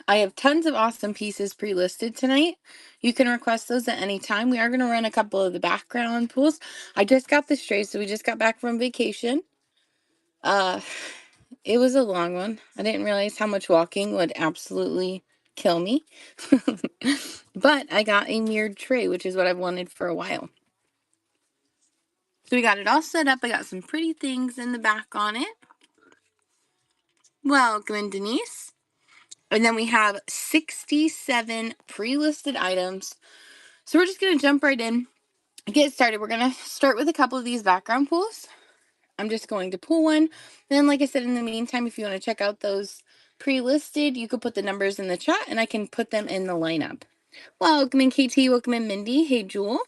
I have tons of awesome pieces pre-listed tonight. You can request those at any time. We are going to run a couple of the background pools. I just got this straight, so we just got back from vacation. Uh, it was a long one. I didn't realize how much walking would absolutely kill me. But I got a mirrored tray, which is what I've wanted for a while. So we got it all set up. I got some pretty things in the back on it. Welcome in, Denise. And then we have 67 pre-listed items. So we're just going to jump right in, get started. We're going to start with a couple of these background pools. I'm just going to pull one. Then, like I said, in the meantime, if you want to check out those pre-listed, you could put the numbers in the chat and I can put them in the lineup. Welcome in, KT. Welcome in, Mindy. Hey, Jewel.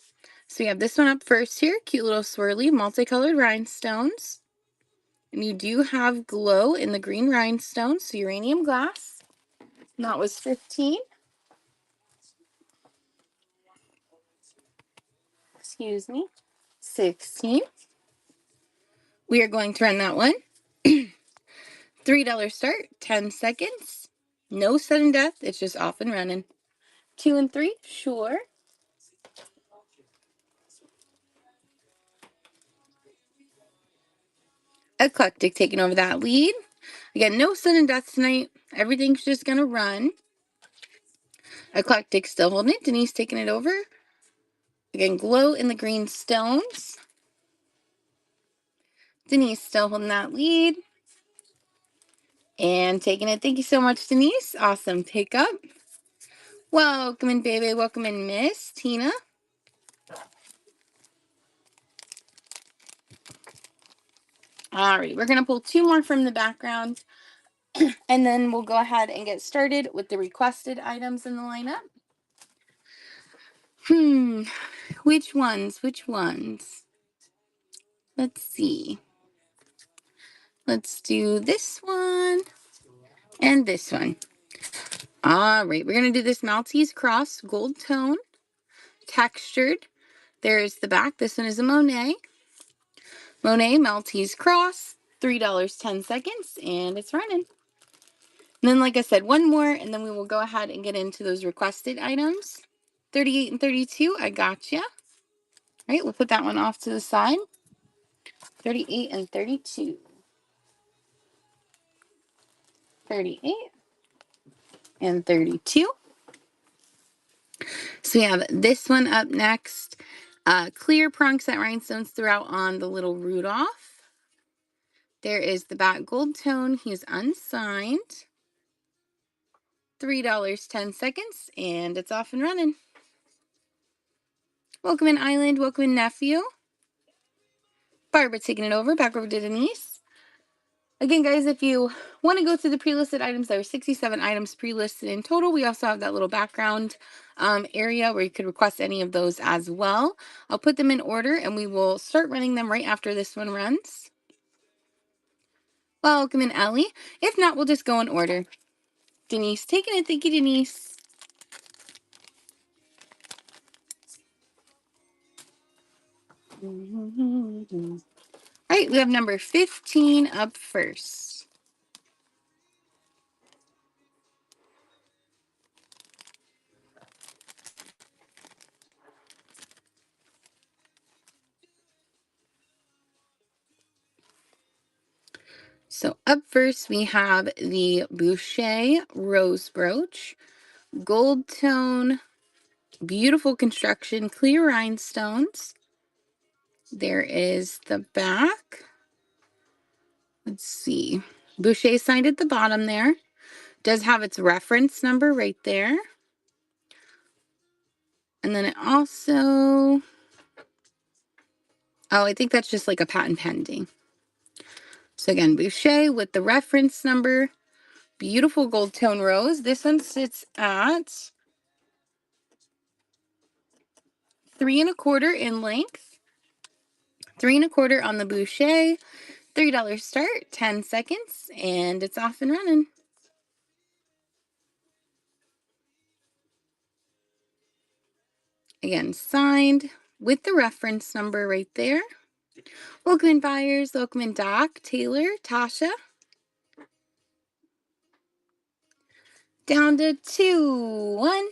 So we have this one up first here. Cute little swirly multicolored rhinestones. And you do have glow in the green rhinestones, so uranium glass. And that was 15. Excuse me. 16. We are going to run that one. $3 start, 10 seconds. No sudden death, it's just off and running. 2 and 3, sure. Eclectic taking over that lead. Again, no sudden death tonight. Everything's just going to run. Eclectic still holding it. Denise taking it over. Again, glow in the green stones. Denise still holding that lead. And taking it. Thank you so much, Denise. Awesome pickup. Welcome in, baby. Welcome in, Miss Tina. All right, we're going to pull 2 more from the background. And then we'll go ahead and get started with the requested items in the lineup. Which ones? Let's see. Let's do this one and this one. All right, we're going to do this Maltese cross gold tone, textured. There's the back. This one is a Monet. Monet Maltese cross, $3, 10 seconds, and it's running. And then, like I said, one more, and then we will go ahead and get into those requested items. 38 and 32, I gotcha. All right, we'll put that one off to the side. 38 and 32. 38 and 32. So we have this one up next. Clear prong set rhinestones throughout on the little Rudolph. There is the back gold tone. He's unsigned. $3, 10 seconds, and it's off and running. Welcome in, Island. Welcome in, Nephew. Barbara taking it over. Back over to Denise. Again, guys, if you want to go through the pre-listed items, there are 67 items pre-listed in total. We also have that little background area where you could request any of those as well. I'll put them in order, and we will start running them right after this one runs. Welcome in, Ellie. If not, we'll just go in order. Denise taking it. Thank you, Denise. All right, we have number 15 up first. So up first, we have the Boucher Rose Brooch, gold tone, beautiful construction, clear rhinestones. There is the back. Let's see. Boucher signed at the bottom there. Does have its reference number right there. And then it also, oh, I think that's just like a patent pending. So again, Boucher with the reference number. Beautiful gold tone rose. This one sits at 3 1/4 in length. 3 1/4 on the Boucher. $3 start, 10 seconds, and it's off and running. Again, signed with the reference number right there. Welcome in, buyers. Welcome in, Doc, Taylor, Tasha. Down to 2, 1.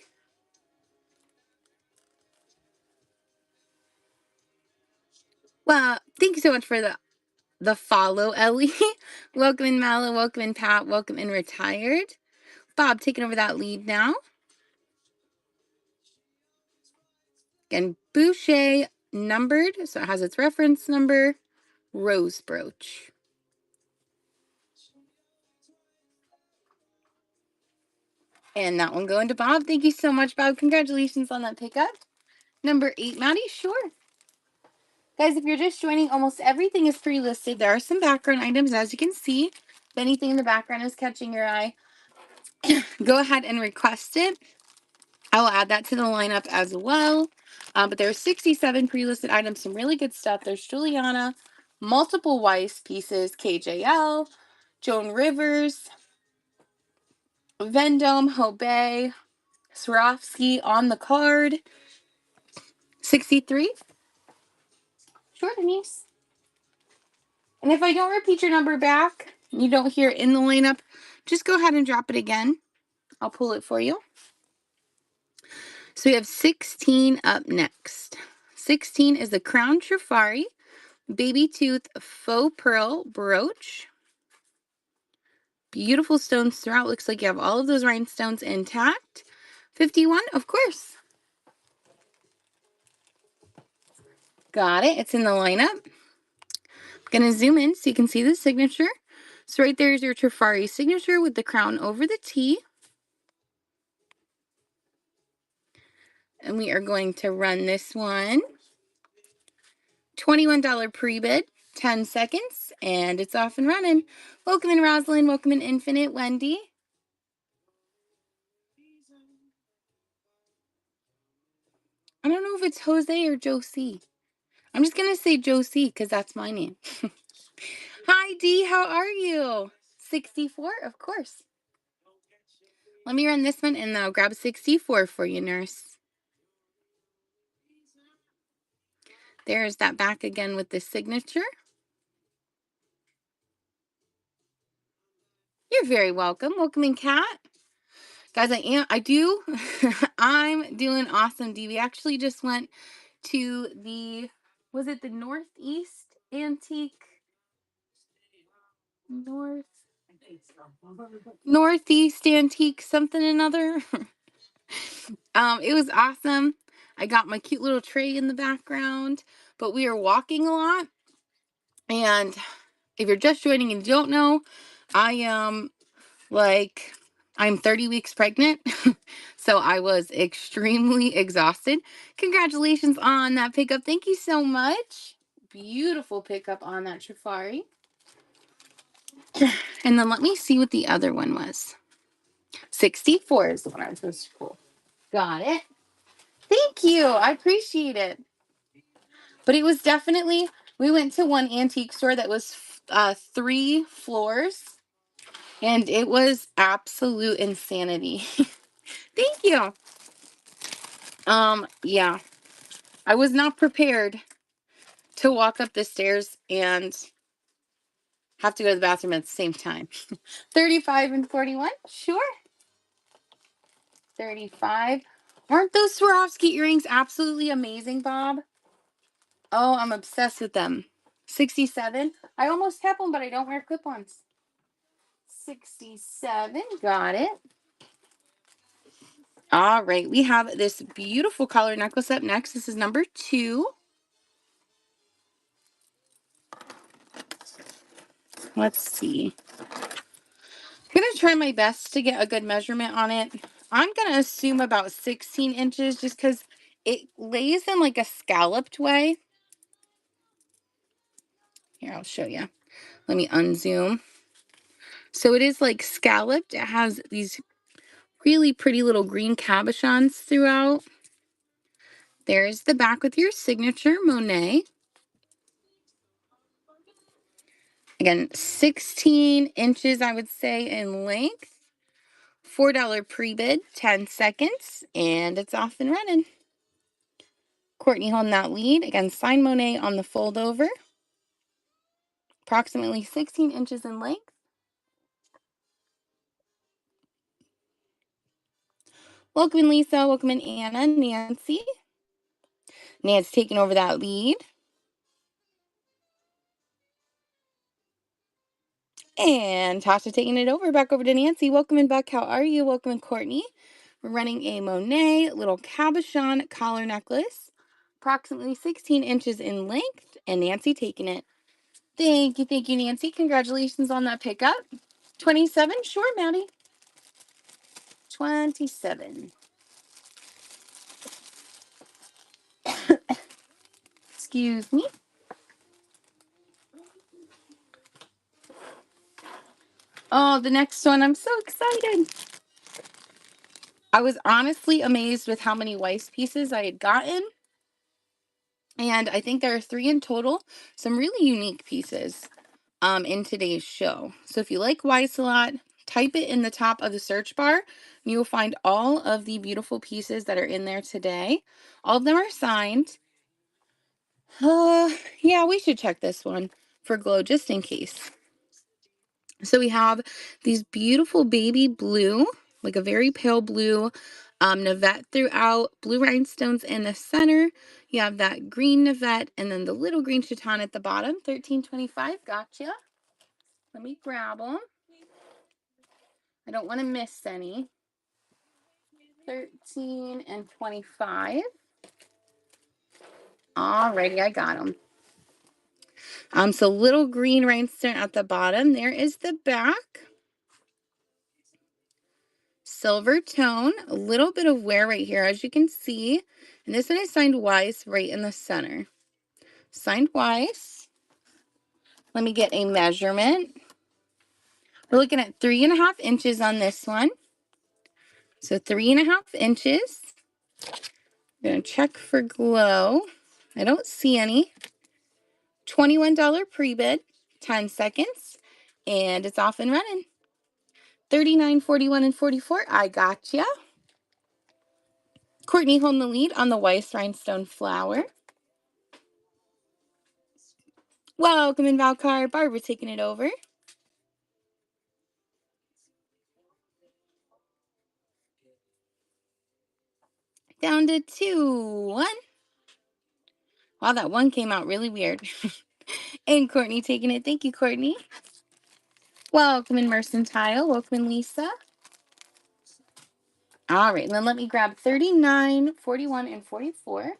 Well, thank you so much for the follow, Ellie. Welcome in, Mallow. Welcome in, Pat. Welcome in, Retired. Bob taking over that lead now. Again, Boucher numbered, so it has its reference number. Rose brooch. And that one going to Bob. Thank you so much, Bob. Congratulations on that pickup. Number 8, Maddie. Sure. Guys, if you're just joining, almost everything is pre-listed. There are some background items, as you can see. If anything in the background is catching your eye, go ahead and request it. I will add that to the lineup as well. But there are 67 pre-listed items, some really good stuff. There's Juliana, multiple Weiss pieces, KJL, Joan Rivers, Vendome, Hobey, Swarovski on the card. 63. Sure, Denise. And if I don't repeat your number back, you don't hear it in the lineup, just go ahead and drop it again. I'll pull it for you. So we have 16 up next. 16 is the Crown Trifari Baby Tooth Faux Pearl Brooch. Beautiful stones throughout. Looks like you have all of those rhinestones intact. 51, of course. Got it. It's in the lineup. Gonna zoom in so you can see the signature. So right there is your Trifari signature with the crown over the T. And we are going to run this one. $21 pre-bid, 10 seconds, and it's off and running. Welcome in, Rosalind. Welcome in, Infinite. Wendy. I don't know if it's Jose or Josie. I'm just going to say Josie because that's my name. Hi, Dee. How are you? 64, of course. Let me run this one, and then I'll grab 64 for you, nurse. There's that back again with the signature. You're very welcome. Welcome in, Kat. Guys, I'm doing awesome, Dee. We actually just went to was it the Northeast Antique? Northeast Antique something another. It was awesome. I got my cute little tray in the background, but we are walking a lot. And if you're just joining and you don't know, I am I'm 30 weeks pregnant, so I was extremely exhausted. Congratulations on that pickup. Thank you so much. Beautiful pickup on that Trifari. And then let me see what the other one was. 64 is the one I was supposed to pull. Got it. Thank you. I appreciate it. But it was definitely, we went to one antique store that was 3 floors, and it was absolute insanity. Thank you. Yeah. I was not prepared to walk up the stairs and have to go to the bathroom at the same time. 35 and 41. Sure. 35. Aren't those Swarovski earrings absolutely amazing, Bob? Oh, I'm obsessed with them. 67. I almost have them, but I don't wear clip-ons. 67. Got it. All right. We have this beautiful collar necklace up next. This is number 2. Let's see. I'm going to try my best to get a good measurement on it. I'm going to assume about 16 inches just because it lays in like a scalloped way. Here, I'll show you. Let me unzoom. So it is like scalloped. It has these really pretty little green cabochons throughout. There's the back with your signature, Monet. Again, 16 inches, I would say, in length. $4 pre-bid, 10 seconds, and it's off and running. Courtney holding that lead. Again, signed Monet on the fold over. Approximately 16 inches in length. Welcome in, Lisa. Welcome in, Anna. Nancy. Nancy taking over that lead. And Tasha taking it over. Back over to Nancy. Welcome in, Buck. How are you? Welcome in, Courtney. We're running a Monet little cabochon collar necklace, approximately 16 inches in length, and Nancy taking it. Thank you, Nancy. Congratulations on that pickup. 27? Sure, Maddie. 27. Excuse me. Oh, the next one. I'm so excited. I was honestly amazed with how many Weiss pieces I had gotten. And I think there are 3 in total. Some really unique pieces in today's show. So if you like Weiss a lot, type it in the top of the search bar. And you will find all of the beautiful pieces that are in there today. All of them are signed. Yeah, we should check this one for glow just in case. So we have these beautiful baby blue, like a very pale blue navette throughout, blue rhinestones in the center. You have that green navette and then the little green chiton at the bottom. 13.25. Gotcha. Let me grab them. I don't want to miss any. 13 and 25. Alrighty, I got them. So little green rhinestone at the bottom. There is the back. Silver tone, a little bit of wear right here, as you can see. And this one is signed Weiss right in the center. Signed Weiss. Let me get a measurement. We're looking at 3.5 inches on this one. So 3.5 inches. I'm going to check for glow. I don't see any. $21 pre-bid, 10 seconds, and it's off and running. 39, 41, and 44. I gotcha. Courtney holding the lead on the Weiss rhinestone flower. Welcome in, Valcar. Barbara taking it over. Down to 2, 1. Wow, that one came out really weird. And Courtney taking it. Thank you, Courtney. Welcome in, Mercantile. Welcome in, Lisa. All right, and then let me grab 39, 41, and 44.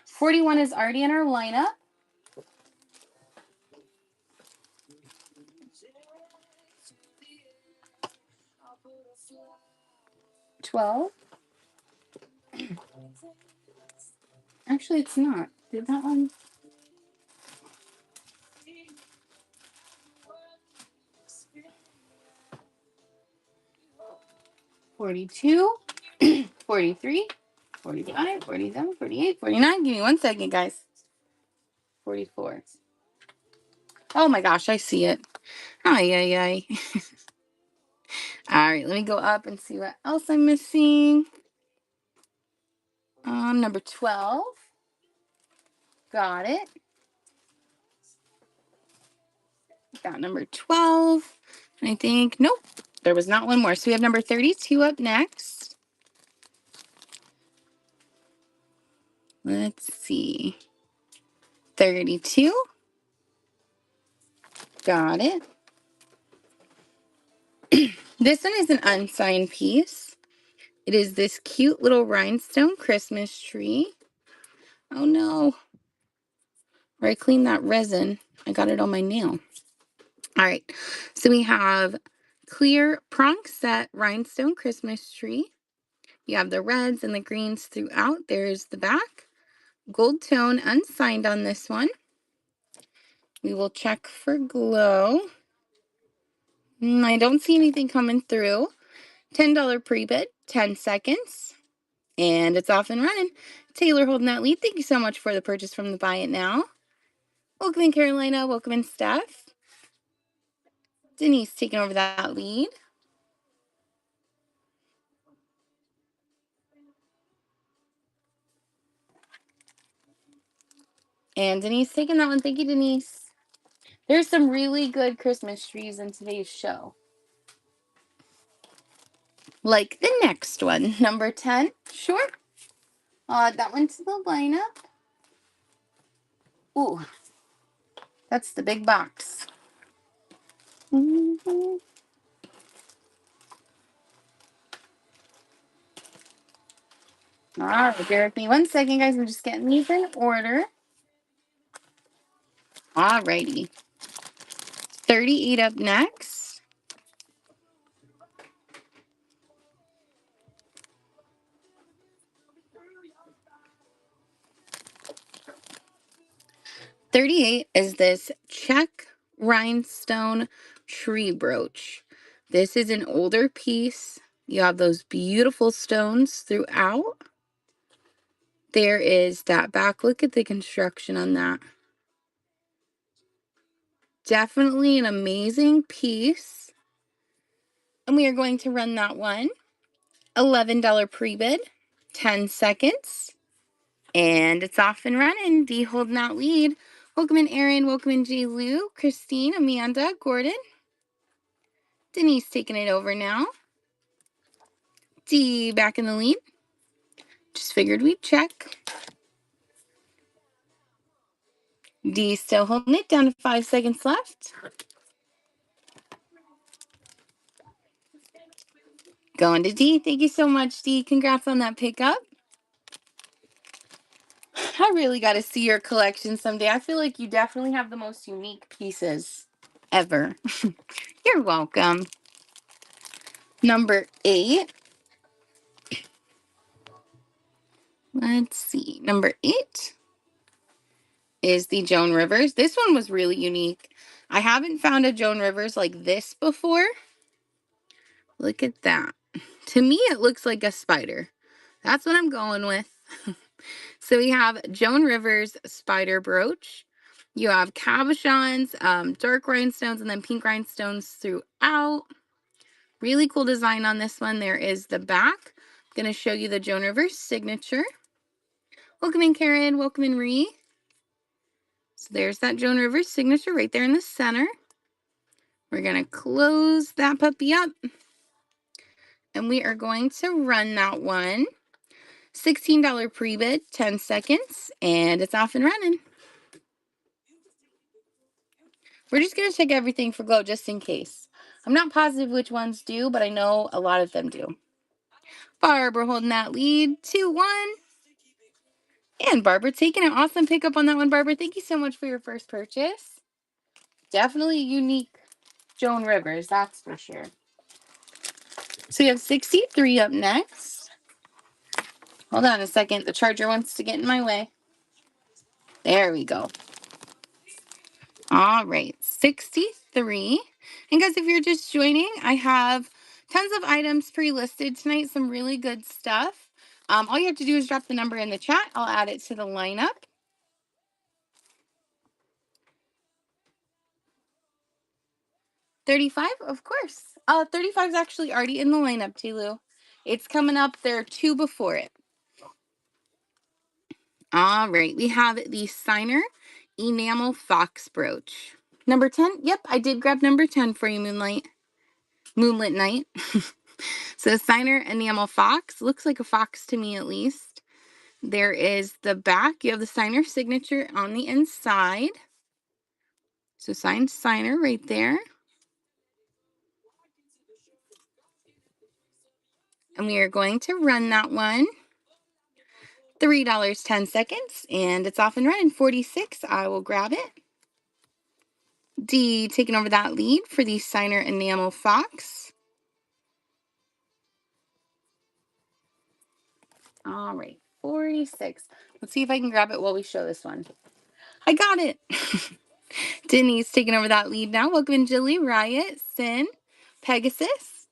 41 is already in our lineup. 12. Actually, it's not. Did that one? 42, 43, 45, 47, 48, 49. Give me 1 second, guys. 44. Oh my gosh, I see it. Ay, ay, ay. All right, let me go up and see what else I'm missing. Number 12. Got it. Got number 12. I think, nope, there was not one more. So we have number 32 up next. Let's see. 32. Got it. This one is an unsigned piece. It is this cute little rhinestone Christmas tree. Oh no. Where I cleaned that resin, I got it on my nail. All right. So we have clear prong set rhinestone Christmas tree. You have the reds and the greens throughout. There's the back. Gold tone unsigned on this one. We will check for glow. I don't see anything coming through. $10 pre-bid, 10 seconds. And it's off and running. Taylor holding that lead. Thank you so much for the purchase from the Buy It Now. Welcome in, Carolina. Welcome in, Steph. Denise taking over that lead. And Denise taking that one. Thank you, Denise. There's some really good Christmas trees in today's show. like the next one. Number 10. Sure. I'll add that one to the lineup. Ooh, that's the big box. All right, bear with me 1 second, guys. I'm just getting these in order. All righty. 38 up next. 38 is this check rhinestone tree brooch. This is an older piece. You have those beautiful stones throughout. There is that back. Look at the construction on that. Definitely an amazing piece. And we are going to run that one. $11 pre-bid, 10 seconds. And it's off and running. D holding that lead. Welcome in Aaron, welcome in J. Lou, Christine, Amanda, Gordon. Denise taking it over now. D back in the lead. Just figured we'd check. D still holding it, down to 5 seconds left. Going to D. Thank you so much, D. Congrats on that pickup. I really got to see your collection someday. I feel like you definitely have the most unique pieces ever. You're welcome. Number 8. Let's see. Number 8 is the Joan Rivers. This one was really unique. I haven't found a Joan Rivers like this before. Look at that. To me, it looks like a spider. That's what I'm going with. So we have Joan Rivers spider brooch. You have cabochons, dark rhinestones, and then pink rhinestones throughout. Really cool design on this one. There is the back. I'm going to show you the Joan Rivers signature. Welcome in, Karen. Welcome in, Ree. So there's that Joan Rivers signature right there in the center. We're going to close that puppy up. And we are going to run that one. $16 pre-bid, 10 seconds, and it's off and running. We're just going to check everything for glow just in case. I'm not positive which ones do, but I know a lot of them do. Barbara holding that lead, 2-1. And Barbara taking an awesome pickup on that one, Barbara. Thank you so much for your first purchase. Definitely unique Joan Rivers, that's for sure. So we have 63 up next. Hold on a second. The charger wants to get in my way. There we go. All right, 63. And guys, if you're just joining, I have tons of items pre-listed tonight, some really good stuff. All you have to do is drop the number in the chat. I'll add it to the lineup. $35, of course. 35 is actually already in the lineup, Tilu. It's coming up. There are 2 before it. All right, we have the Signer Enamel Fox Brooch. Number 10. Yep, I did grab number 10 for you, Moonlit Night. So Signer Enamel Fox. Looks like a fox to me, at least. There is the back. You have the Signer signature on the inside. So signed Signer right there. And we are going to run that one. $3, 10 seconds. And it's off and running. 46. I will grab it. D taking over that lead for the Signer Enamel Fox. All right, 46. Let's see if I can grab it while we show this one. I got it. Denise taking over that lead now. Welcome in, Jilly, Riot, Sin, Pegasus.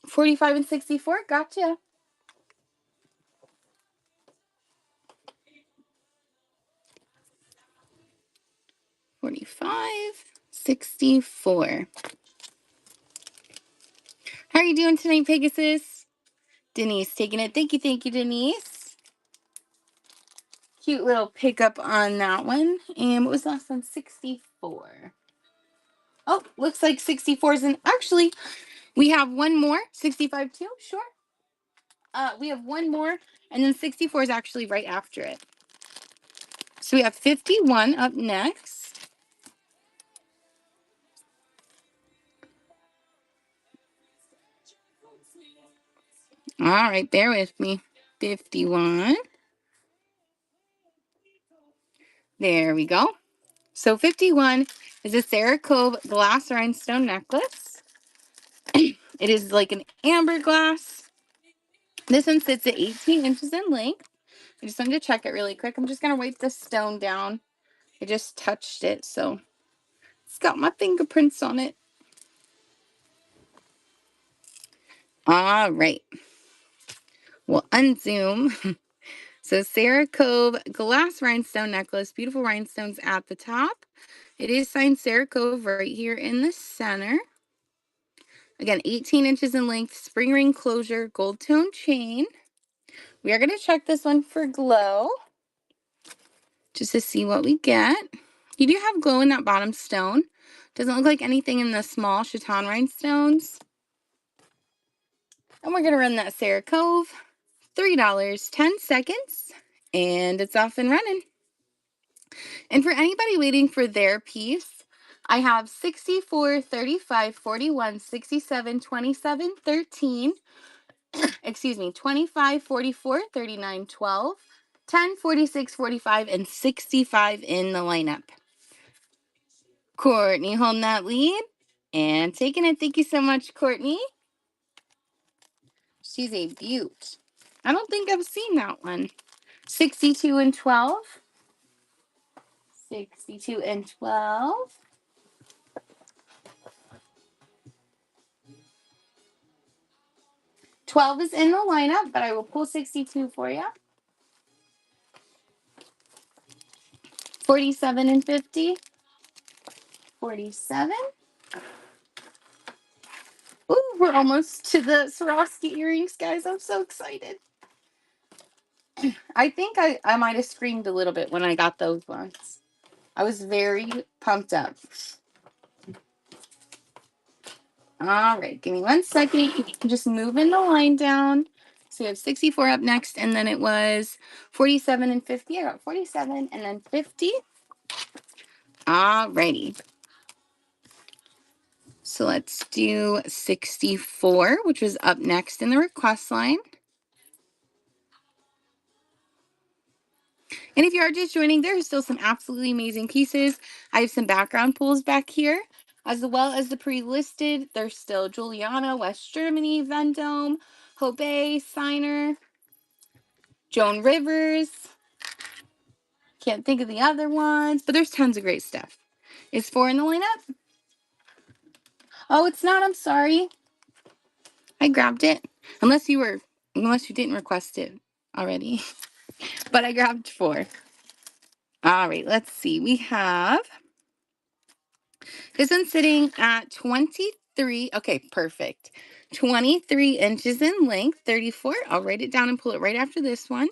45 and 64. Gotcha. $45, 64. How are you doing tonight, Pegasus? Denise taking it. Thank you, Denise. Cute little pickup on that one. And what was the last one? 64. Oh, looks like 64 is in. Actually, We have one more, 65 too, sure. We have one more, and then 64 is actually right after it. So we have 51 up next. All right, bear with me. 51. There we go. So 51 is a Sarah Cove glass rhinestone necklace. It is like an amber glass. This one sits at 18 inches in length. I just wanted to check it really quick. I'm just going to wipe the stone down. I just touched it, so it's got my fingerprints on it. All right. We'll unzoom. So Sarah Cove glass rhinestone necklace. Beautiful rhinestones at the top. It is signed Sarah Cove right here in the center. Again, 18 inches in length, spring ring closure, gold tone chain. We are going to check this one for glow, just to see what we get. You do have glow in that bottom stone. Doesn't look like anything in the small chaton rhinestones. And we're going to run that Sarah Cove. $3, 10 seconds, and it's off and running. And for anybody waiting for their piece, I have 64, 35, 41, 67, 27, 13. Excuse me, 25, 44, 39, 12, 10, 46, 45, and 65 in the lineup. Courtney holding that lead and taking it. Thank you so much, Courtney. She's a beaut. I don't think I've seen that one. 62 and 12. 62 and 12. 12 is in the lineup, but I will pull 62 for you. 47 and 50. 47. Ooh, we're almost to the Swarovski earrings, guys. I'm so excited. I think I might have screamed a little bit when I got those ones. I was very pumped up. All right, give me 1 second. Just moving the line down. So we have 64 up next, and then it was 47 and 50. I got 47 and then 50. All righty. So let's do 64, which was up next in the request line. And if you are just joining, there are still some absolutely amazing pieces. I have some background pulls back here, as well as the pre-listed. There's still Juliana, West Germany, Vendome, Hobe, Signer, Joan Rivers. Can't think of the other ones, but there's tons of great stuff. Is 4 in the lineup? Oh, it's not. I'm sorry. I grabbed it. Unless you didn't request it already. But I grabbed 4. All right, let's see. We have this one sitting at 23. Okay, perfect. 23 inches in length, 34. I'll write it down and pull it right after this one.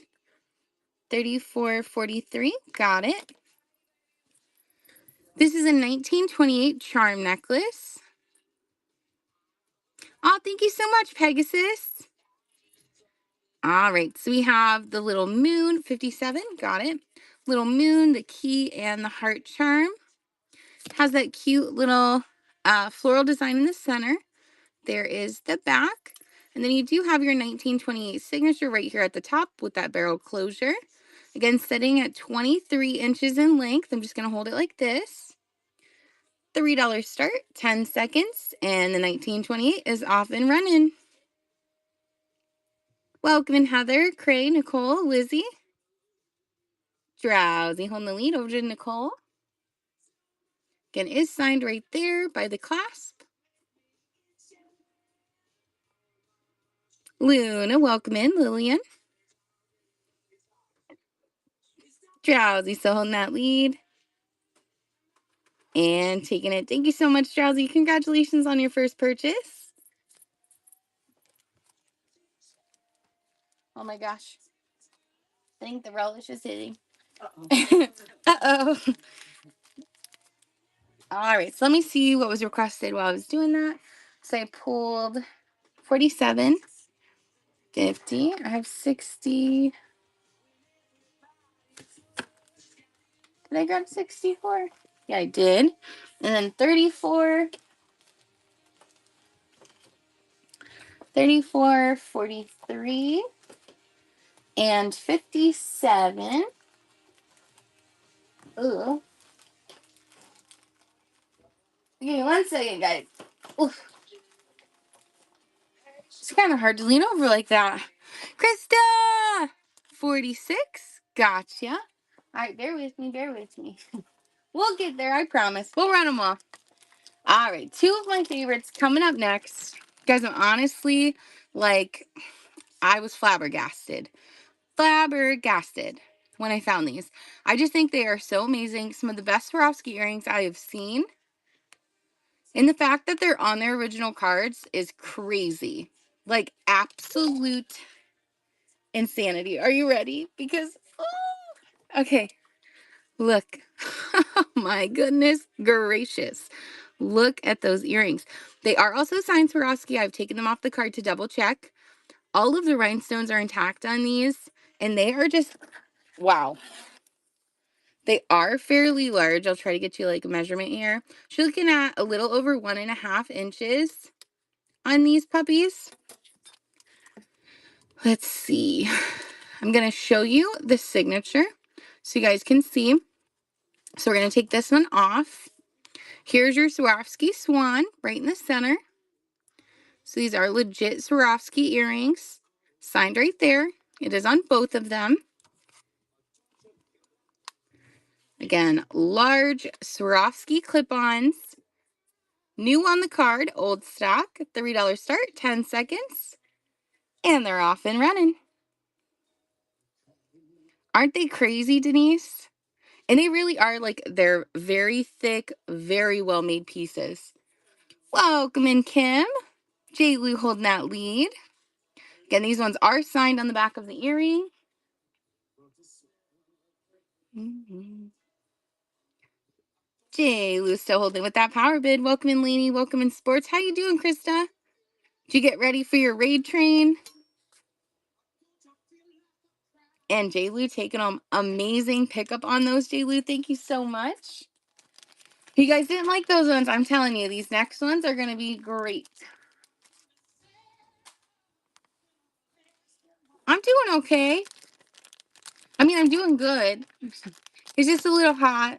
34.43. Got it. This is a 1928 charm necklace. Oh, thank you so much, Pegasus. All right, so we have the little moon, 57. Got it. Little moon, the key, and the heart charm. Has that cute little floral design in the center. There is the back. And then you do have your 1928 signature right here at the top with that barrel closure. Again, sitting at 23 inches in length. I'm just going to hold it like this. $3 start, 10 seconds, and the 1928 is off and running. Welcome in Heather, Cray, Nicole, Lizzie. Drowsy holding the lead over to Nicole. Again, is signed right there by the clasp. Luna, welcome in, Lillian. Drowsy still holding that lead. And taking it. Thank you so much, Drowsy. Congratulations on your first purchase. Oh my gosh. I think the relish is hitting. Uh-oh. Uh-oh. All right, so let me see what was requested while I was doing that. So I pulled 47, 50. I have 60. Did I grab 64? Yeah, I did. And then 34, 34, 43, and 57. Ooh. Give me 1 second, guys. Oof. It's kind of hard to lean over like that. Krista! 46. Gotcha. All right, bear with me, bear with me. We'll get there, I promise. We'll run them off. All right, two of my favorites coming up next. Guys, I'm honestly, like, I was flabbergasted. Flabbergasted when I found these. I just think they are so amazing. Some of the best Swarovski earrings I have seen. And the fact that they're on their original cards is crazy. Like, absolute insanity. Are you ready? Because, oh, okay, look. Oh my goodness gracious. Look at those earrings. They are also signed Swarovski. I've taken them off the card to double check. All of the rhinestones are intact on these, and they are just, wow. They are fairly large. I'll try to get you like a measurement here. You're looking at a little over 1.5 inches on these puppies. Let's see. I'm going to show you the signature so you guys can see. So we're going to take this one off. Here's your Swarovski swan right in the center. So these are legit Swarovski earrings. Signed right there. It is on both of them. Again, large Swarovski clip-ons. New on the card, old stock, $3 start, 10 seconds. And they're off and running. Aren't they crazy, Denise? And they really are, like, they're very thick, very well-made pieces. Welcome in, Kim. J. Lou holding that lead. Again, these ones are signed on the back of the earring. J. Lou still holding with that power bid. Welcome in, Lainey. Welcome in, Sports. How you doing, Krista? Did you get ready for your raid train? And J. Lou taking an amazing pickup on those, J. Lou. Thank you so much. If you guys didn't like those ones, I'm telling you, these next ones are going to be great. I'm doing okay. I mean, I'm doing good. It's just a little hot.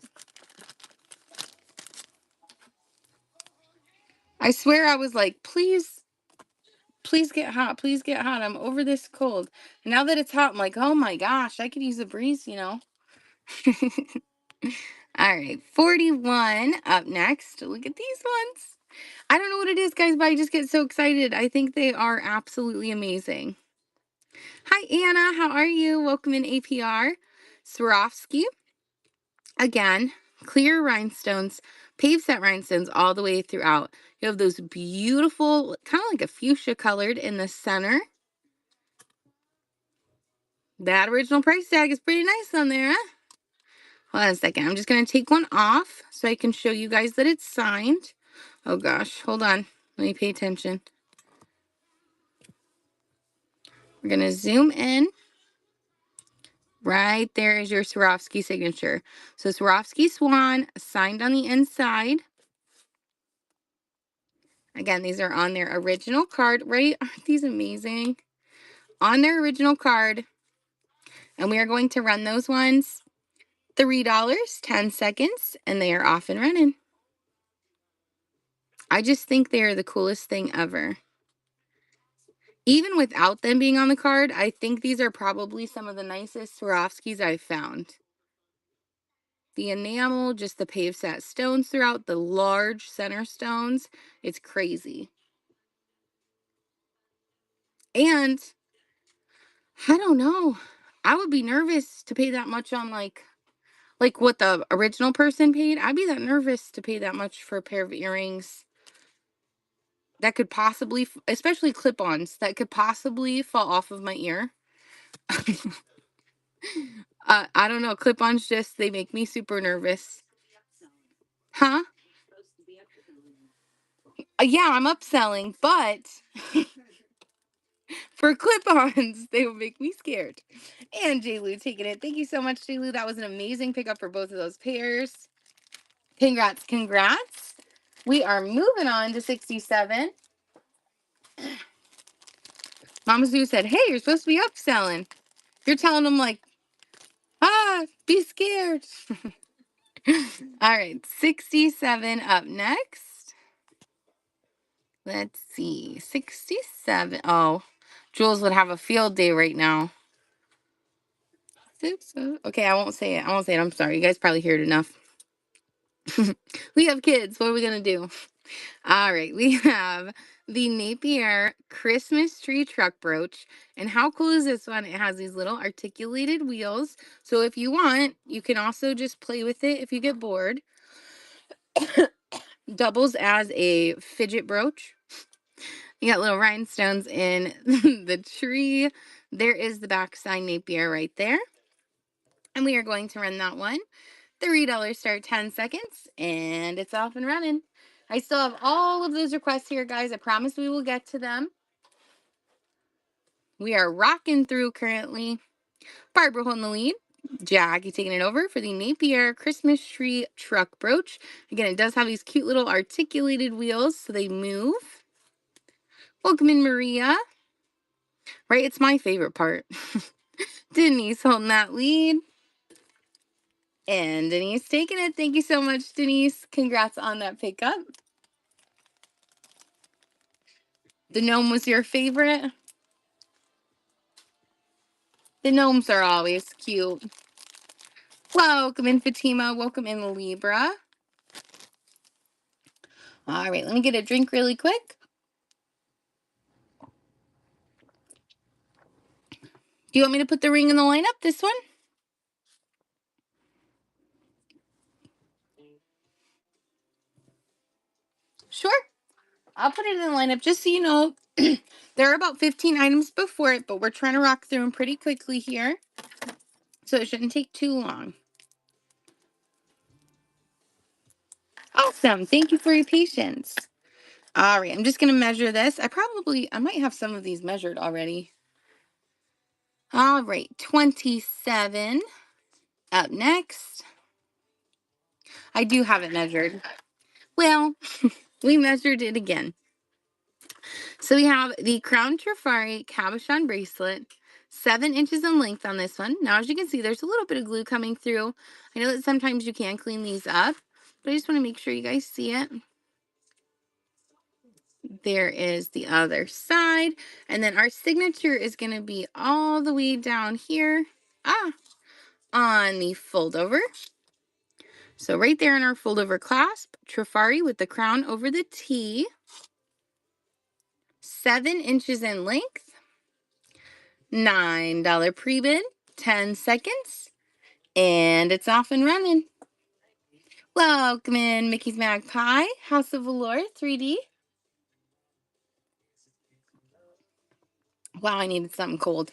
I swear I was like, please, please get hot. Please get hot. I'm over this cold. And now that it's hot, I'm like, oh my gosh, I could use a breeze, you know. All right, 41 up next. Look at these ones. I don't know what it is, guys, but I just get so excited. I think they are absolutely amazing. Hi, Anna. How are you? Welcome in, APR. Swarovski. Again, clear rhinestones, pave set rhinestones all the way throughout. You have those beautiful, kind of like a fuchsia colored in the center. That original price tag is pretty nice on there, huh? Hold on a second. I'm just going to take one off so I can show you guys that it's signed. Oh gosh, hold on. Let me pay attention. We're going to zoom in. Right there is your Swarovski signature. So Swarovski Swan signed on the inside. Again, these are on their original card, right? Aren't these amazing? On their original card. And we are going to run those ones $3, 10 seconds, and they are off and running. I just think they are the coolest thing ever. Even without them being on the card, I think these are probably some of the nicest Swarovskis I've found. The enamel, just the pave set stones throughout, the large center stones. It's crazy. And I don't know. I would be nervous to pay that much on like what the original person paid. I'd be that nervous to pay that much for a pair of earrings that could possibly, especially clip-ons, that could possibly fall off of my ear. I don't know. Clip-ons just, they make me super nervous. Huh? Yeah, I'm upselling, but for clip-ons, they will make me scared. And J. Lou taking it. Thank you so much, J. Lou. That was an amazing pickup for both of those pairs. Congrats, congrats. We are moving on to 67. Mama Sue said, hey, you're supposed to be upselling. You're telling them like, be scared. All right, 67 up next. Let's see, 67. Oh, Jules would have a field day right now. Okay, I won't say it. I won't say it. I'm sorry. You guys probably heard enough. We have kids. What are we going to do? All right, we have the Napier Christmas tree truck brooch. And how cool is this one? It has these little articulated wheels. So if you want, you can also just play with it if you get bored. Doubles as a fidget brooch. You got little rhinestones in the tree. There is the back sign Napier right there. And we are going to run that one. $3 start 10 seconds, and it's off and running. I still have all of those requests here, guys. I promise we will get to them. We are rocking through currently. Barbara holding the lead. Jackie taking it over for the Napier Christmas tree truck brooch. Again, it does have these cute little articulated wheels, so they move. Welcome in, Maria. Right, it's my favorite part. Denise holding that lead. And Denise taking it. Thank you so much, Denise. Congrats on that pickup. The gnome was your favorite? The gnomes are always cute. Welcome in, Fatima. Welcome in, Libra. All right, let me get a drink really quick. Do you want me to put the ring in the lineup, this one? Sure. I'll put it in the lineup just so you know. There are about 15 items before it, but we're trying to rock through them pretty quickly here. So it shouldn't take too long. Awesome. Thank you for your patience. All right, I'm just going to measure this. I might have some of these measured already. All right, 27 up next. I do have it measured. Well, we measured it again. So we have the Crown Trifari Cabochon bracelet, 7 inches in length on this one. Now, as you can see, there's a little bit of glue coming through. I know that sometimes you can clean these up, but I just want to make sure you guys see it. There is the other side. And then our signature is going to be all the way down here on the fold over. So right there in our fold over clasp, Trifari with the crown over the T, 7 inches in length, $9 pre-bid, 10 seconds, and it's off and running. Welcome in, Mickey's Magpie, House of Velour 3D. Wow, I needed something cold.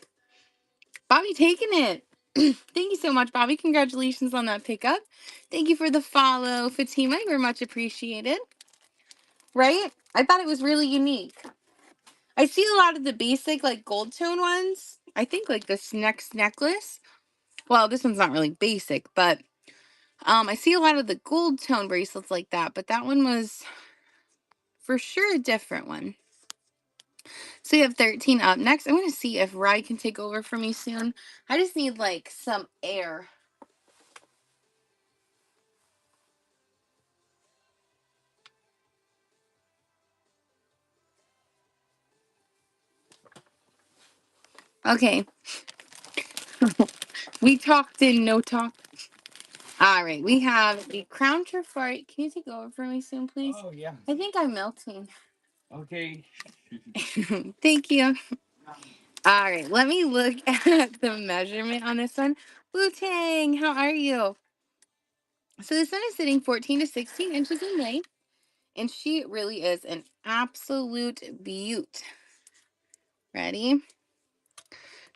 Bobby taking it. Thank you so much, Bobby. Congratulations on that pickup. Thank you for the follow, Fatima. You're much appreciated. Right? I thought it was really unique. I see a lot of the basic, like, gold tone ones. I think, like, this next necklace. Well, this one's not really basic, but I see a lot of the gold tone bracelets like that, but that one was for sure a different one. So you have 13 up. Next, I'm going to see if Rye can take over for me soon. I just need, like, some air. Okay. We talked in no talk. All right. We have the Crown Trifari. Can you take over for me soon, please? Oh, yeah. I think I'm melting. Okay. Thank you. All right. Let me look at the measurement on this one. Wu Tang, how are you? So this one is sitting 14 to 16 inches in length. And she really is an absolute beaut. Ready?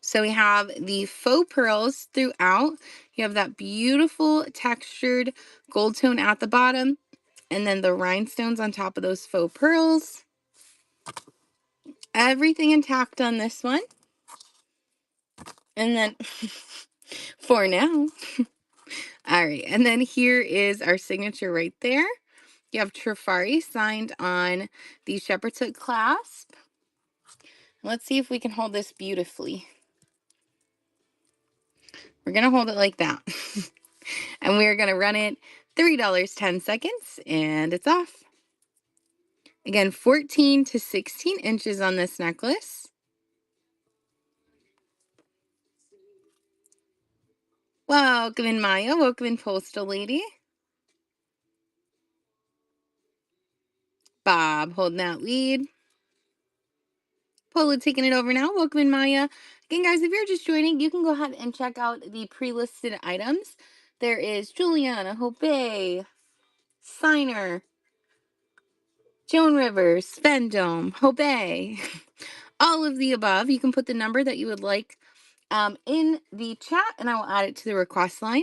So we have the faux pearls throughout. You have that beautiful textured gold tone at the bottom. and then the rhinestones on top of those faux pearls. Everything intact on this one. And then, for now. All right, and then here is our signature right there. You have Trifari signed on the shepherd's hook clasp. Let's see if we can hold this beautifully. We're going to hold it like that. And we're going to run it $3.10, and it's off. Again, 14 to 16 inches on this necklace. Welcome in, Maya. Welcome in, Postal Lady. Bob holding that lead. Polo taking it over now. Welcome in, Maya. Again, guys, if you're just joining, you can go ahead and check out the pre-listed items. There is Juliana, Hope, Signer, Joan Rivers, Vendome, Hope, all of the above. You can put the number that you would like in the chat, and I will add it to the request line.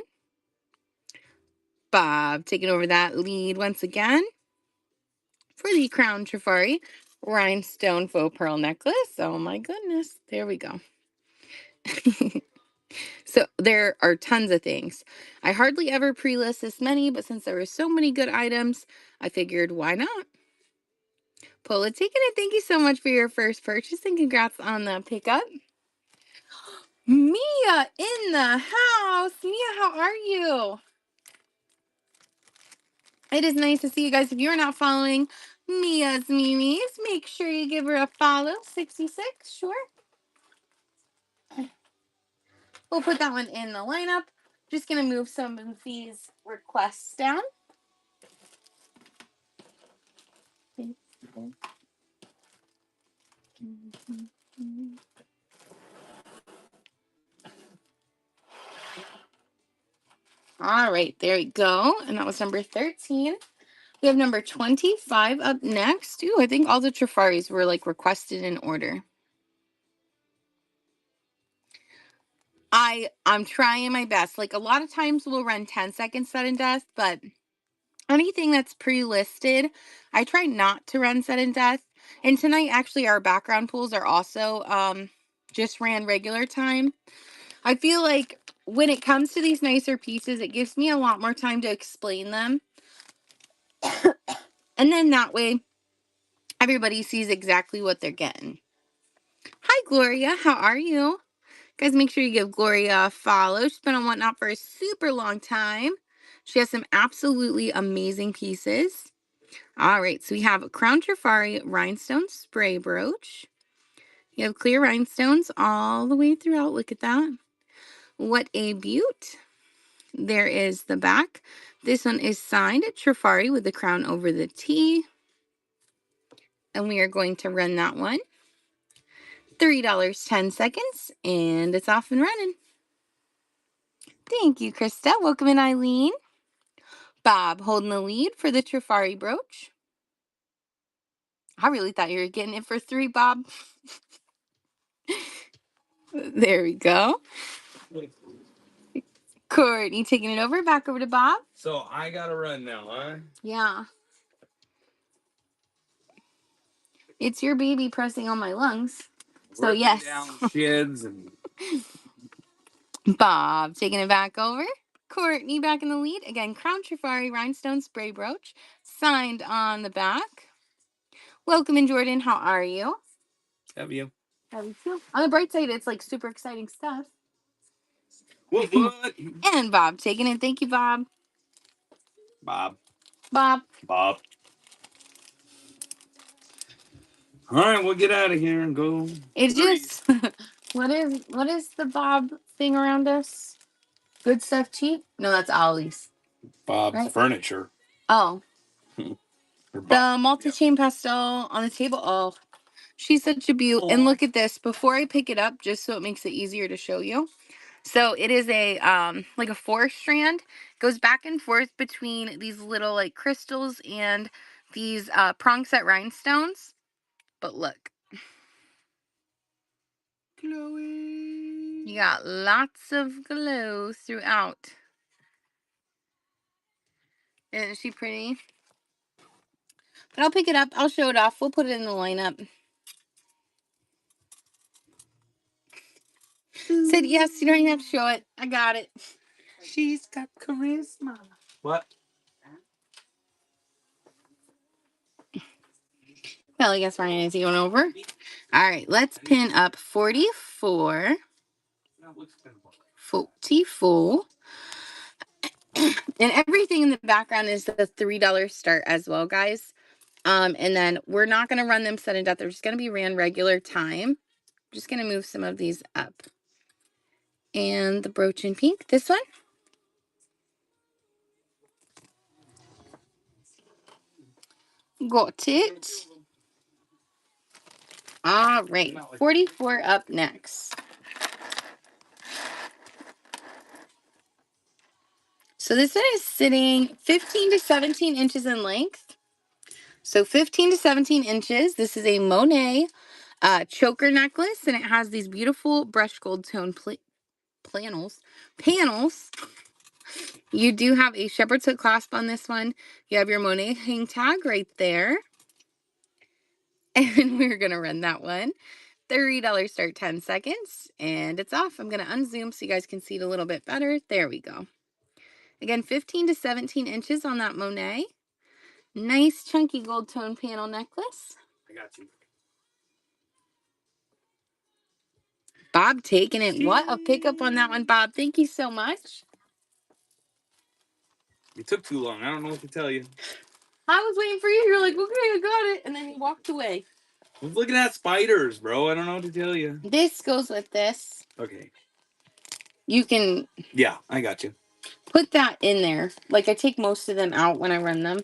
Bob taking over that lead once again for the Crown Trifari rhinestone faux pearl necklace. Oh my goodness. There we go. So there are tons of things. I hardly ever pre-list this many, but since there were so many good items, I figured why not? Pola taking it. Thank you so much for your first purchase and congrats on the pickup. Mia in the house. Mia, how are you? It is nice to see you guys. If you're not following Mia's Mimis, make sure you give her a follow. 66, sure. We'll put that one in the lineup. Just going to move some of these requests down. All right, there we go. And that was number 13. We have number 25 up next. Ooh, I think all the Trifaris were like requested in order. I'm trying my best. Like a lot of times we'll run 10-second sudden death, but anything that's pre-listed, I try not to run sudden death. And tonight, actually, our background pools are also just ran regular time. I feel like when it comes to these nicer pieces, it gives me a lot more time to explain them. And then that way, everybody sees exactly what they're getting. Hi, Gloria. How are you? Guys, make sure you give Gloria a follow. She's been on Whatnot for a super long time. She has some absolutely amazing pieces. All right, so we have a Crown Trifari rhinestone spray brooch. You have clear rhinestones all the way throughout. Look at that. What a beaut. There is the back. This one is signed Trifari with the crown over the T. And we are going to run that one. $3.10, and it's off and running. Thank you, Krista. Welcome in, Eileen. Bob holding the lead for the Trifari brooch. I really thought you were getting it for $3, Bob. There we go. Courtney taking it over. Back over to Bob. So I gotta run now, huh? Yeah. It's your baby pressing on my lungs. So Ripping yes. down shids and Bob taking it back over. Courtney back in the lead. Again, Crown Trifari rhinestone spray brooch. Signed on the back. Welcome in, Jordan. How are you? have you? How you feel? On the bright side, it's like super exciting stuff. What? And Bob taking it. Thank you, Bob. Bob. Bob. Bob. All right, we'll get out of here and go. It's just what is the Bob thing around us? Good stuff cheap? No, that's Ollie's. Bob's Right? furniture. Oh. Or Bob. The multi-chain pastel on the table. Oh, she's such a beaut. And look at this. Before I pick it up, just so it makes it easier to show you. So it is a like a 4-strand. Goes back and forth between these little like crystals and these prong set rhinestones. But look. Chloe. You got lots of glow throughout. Isn't she pretty? But I'll pick it up. I'll show it off. We'll put it in the lineup. Said yes, you don't even have to show it. I got it. She's got charisma. What? Well, I guess Ryan is going over. All right, let's pin up 44, 44. And everything in the background is the $3 start as well, guys. And then we're not going to run them sudden death. They're just going to be ran regular time. I'm just going to move some of these up. And the brooch in pink, this one. Got it. All right, 44 up next. So this one is sitting 15 to 17 inches in length. So 15 to 17 inches. This is a Monet choker necklace, and it has these beautiful brushed gold tone panels. You do have a shepherd's hook clasp on this one. You have your Monet hang tag right there. And we're going to run that one. $30 start, 10 seconds, and it's off. I'm going to unzoom so you guys can see it a little bit better. There we go. Again, 15 to 17 inches on that Monet. Nice chunky gold tone panel necklace. I got you. Bob taking it. What a pickup on that one, Bob. Thank you so much. You took too long. I don't know what to tell you. I was waiting for you. You're like, okay, I got it. And then you walked away. I was looking at spiders, bro. I don't know what to tell you. This goes with this. Okay. You can... Yeah, I got you. Put that in there. Like, I take most of them out when I run them.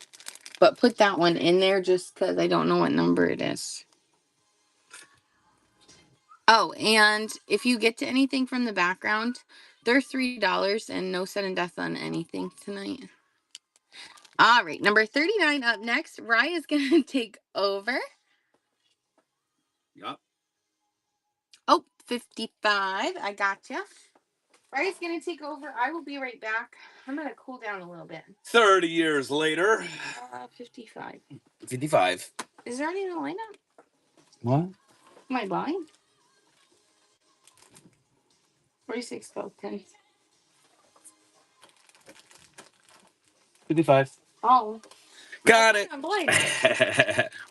But put that one in there just because I don't know what number it is. Oh, and if you get to anything from the background, they're $3 and no sudden death on anything tonight. All right, number 39 up next. Rye is going to take over. Yup. Oh, 55. I gotcha. Rye's going to take over. I will be right back. I'm going to cool down a little bit. 30 years later. 55. 55. Is there any in the lineup? What? Am I blind? 46, 12, 10. 55. Oh. Got it. I'm blind.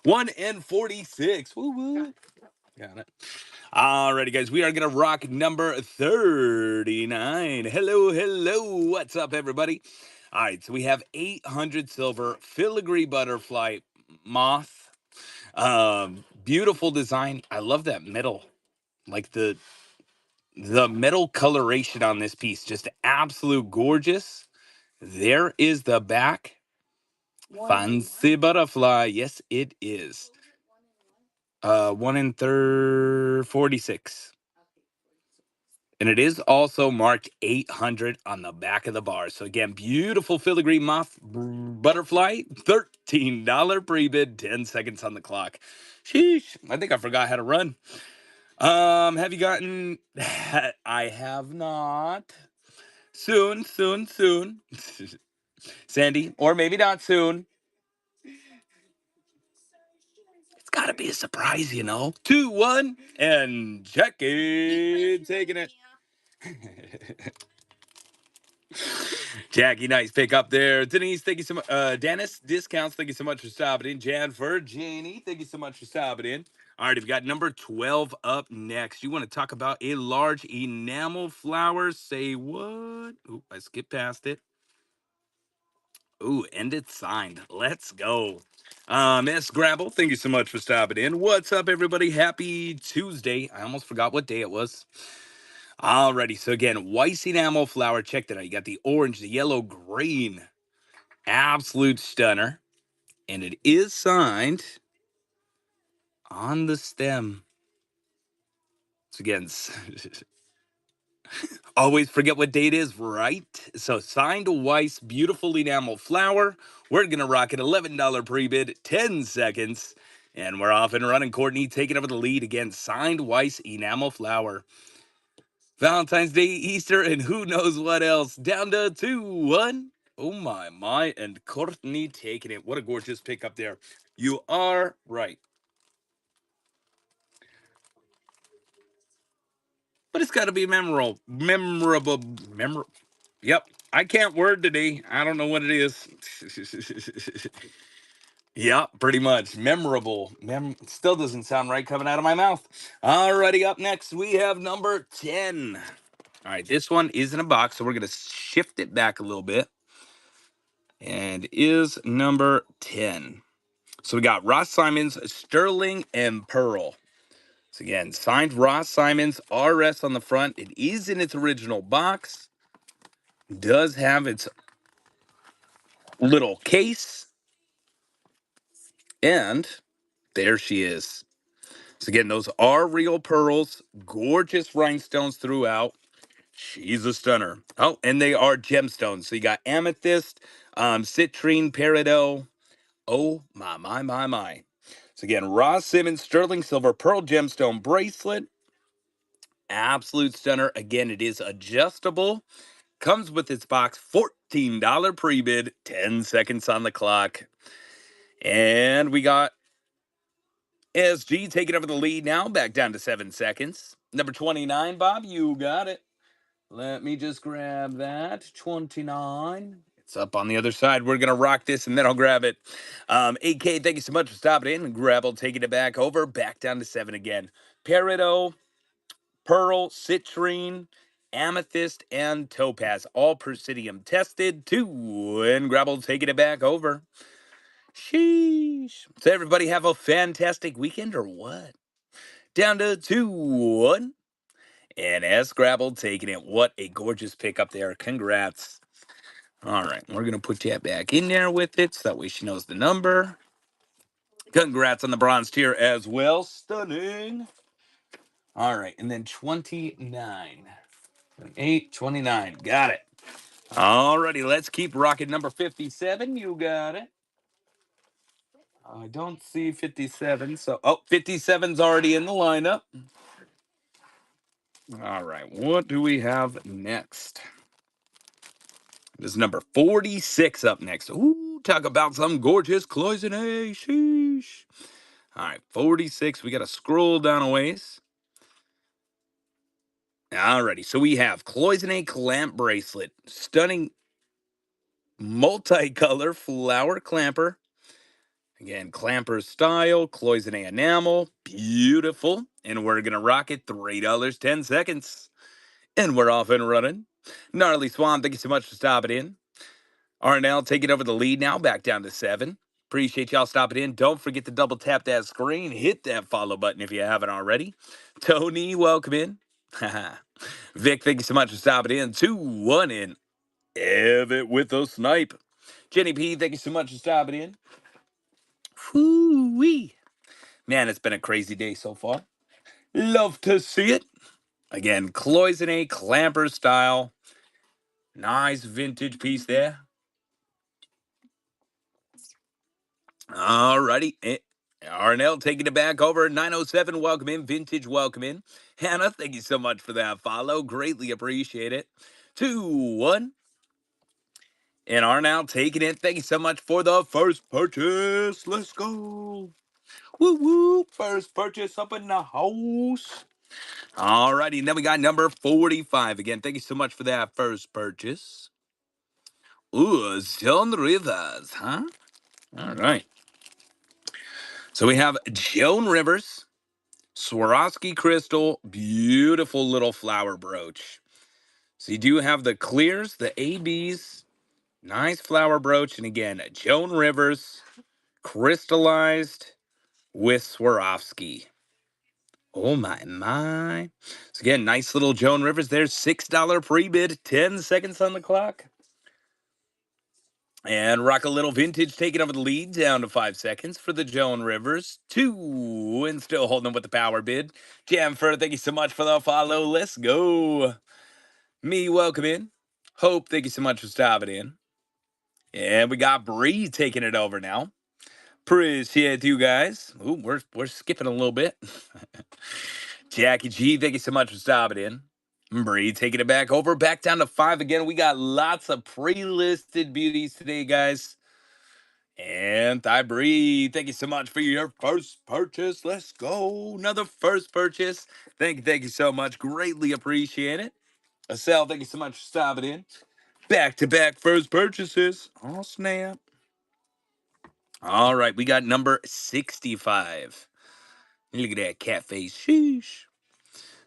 1 and 46. Woo woo. Got it. Alrighty, guys. We are going to rock number 39. Hello, hello. What's up, everybody? All right. So we have 800 silver filigree butterfly moth. Beautiful design. I love that metal. Like the metal coloration on this piece. Just absolute gorgeous. There is the back. Fancy butterfly. Yes, it is. 1 in 46. And it is also marked 800 on the back of the bar. So again, beautiful filigree moth butterfly, $13 pre-bid, 10 seconds on the clock. Sheesh, I think I forgot how to run. Have you gotten? I have not. Soon. Sandy, or maybe not soon. It's got to be a surprise, you know. 2, 1, and Jackie taking it. Jackie, nice pick up there. Denise, thank you so much. Dennis, discounts, thank you so much for stopping in. Jan, for Janie, thank you so much for stopping in. All right, we've got number 12 up next. You want to talk about a large enamel flower? Say what? Ooh, I skipped past it. Ooh, and it's signed. Let's go. Miss Grabble, thank you so much for stopping in. What's up, everybody? Happy Tuesday. I almost forgot what day it was. Alrighty, so again, Weiss enamel flower. Check that out. You got the orange, the yellow, green. Absolute stunner. And it is signed on the stem. So again, always forget what date is, right? So signed Weiss, beautiful enamel flower. We're going to rock it. $11 pre-bid, 10 seconds. And we're off and running. Courtney taking over the lead again. Signed Weiss enamel flower. Valentine's Day, Easter, and who knows what else. Down to 2, 1. Oh my, and Courtney taking it. What a gorgeous pick up there. You are right. But it's got to be memorable. Yep. I can't word today. I don't know what it is. Yeah, pretty much. Memorable. Still doesn't sound right coming out of my mouth. Alrighty, up next, we have number 10. All right, this one is in a box, so we're going to shift it back a little bit. And is number 10. So we got Ross Simons, Sterling, and Pearl. So again, signed Ross Simons, RS on the front. It is in its original box. Does have its little case. And there she is. So again, those are real pearls. Gorgeous rhinestones throughout. She's a stunner. Oh, and they are gemstones. So you got amethyst, citrine, peridot. Oh, my. So again, Ross Simmons Sterling Silver Pearl Gemstone Bracelet. Absolute stunner. Again, it is adjustable. Comes with its box, $14 pre-bid, 10 seconds on the clock. And we got SG taking over the lead now, back down to 7 seconds. Number 29, Bob, you got it. Let me just grab that. 29. It's up on the other side. We're going to rock this, and then I'll grab it. AK, thank you so much for stopping in. Grabble taking it back over. Back down to 7 again. Peridot, Pearl, Citrine, Amethyst, and Topaz. All Presidium tested. 2. And Grabble taking it back over. Sheesh. So everybody have a fantastic weekend, or what? Down to 2-1. And S. Grabble taking it. What a gorgeous pick up there. Congrats. All right, we're going to put that back in there with it so that way she knows the number. Congrats on the bronze tier as well. Stunning. All right, and then 29. 28, 29. Got it. All righty, let's keep rocking number 57. You got it. I don't see 57, so... Oh, 57's already in the lineup. All right, what do we have next? This is number 46 up next. Ooh, talk about some gorgeous cloisonne. Sheesh. All right, 46. We got to scroll down a ways. Alrighty, so we have cloisonne clamp bracelet. Stunning multicolor flower clamper. Again, clamper style, cloisonne enamel. Beautiful. And we're going to rock it $3, 10 seconds. And we're off and running. Gnarly Swan, thank you so much for stopping in. Arnell taking over the lead now, back down to 7. Appreciate y'all stopping in. Don't forget to double tap that screen. Hit that follow button if you haven't already. Tony, welcome in. Vic, thank you so much for stopping in. 2-1 in. Evitt with a snipe. Jenny P, thank you so much for stopping in. Whoo-wee. Man, it's been a crazy day so far. Love to see it. Again, cloisonne clamper style. Nice vintage piece there. Alrighty. Arnell taking it back over. 907, welcome in. Vintage, welcome in. Hannah, thank you so much for that follow. Greatly appreciate it. 2-1. And Arnell taking it. Thank you so much for the first purchase. Let's go. Woo woo. First purchase up in the house. Alrighty. And then we got number 45 again. Thank you so much for that first purchase. Ooh, Joan Rivers, huh? All right. So we have Joan Rivers, Swarovski crystal, beautiful little flower brooch. So you do have the clears, the ABs, nice flower brooch, and again, Joan Rivers, crystallized with Swarovski. Oh my. So again, nice little Joan Rivers there, $6 pre-bid, 10 seconds on the clock. And Rock a Little Vintage taking over the lead, down to 5 seconds for the Joan Rivers. 2, and still holding them with the power bid. Jamfer, thank you so much for the follow. Let's go. Me, welcome in. Hope, thank you so much for stopping in. And we got Bree taking it over now. Appreciate you guys. Ooh, we're skipping a little bit. Jackie G, thank you so much for stopping in. Bree taking it back over, back down to 5 again. We got lots of pre-listed beauties today, guys. And Thai Bree, thank you so much for your first purchase. Let's go. Another first purchase. Thank you so much. Greatly appreciate it. Estelle, thank you so much for stopping in. Back-to-back first purchases. Oh, snap. All right, we got number 65. Look at that cat face. Sheesh.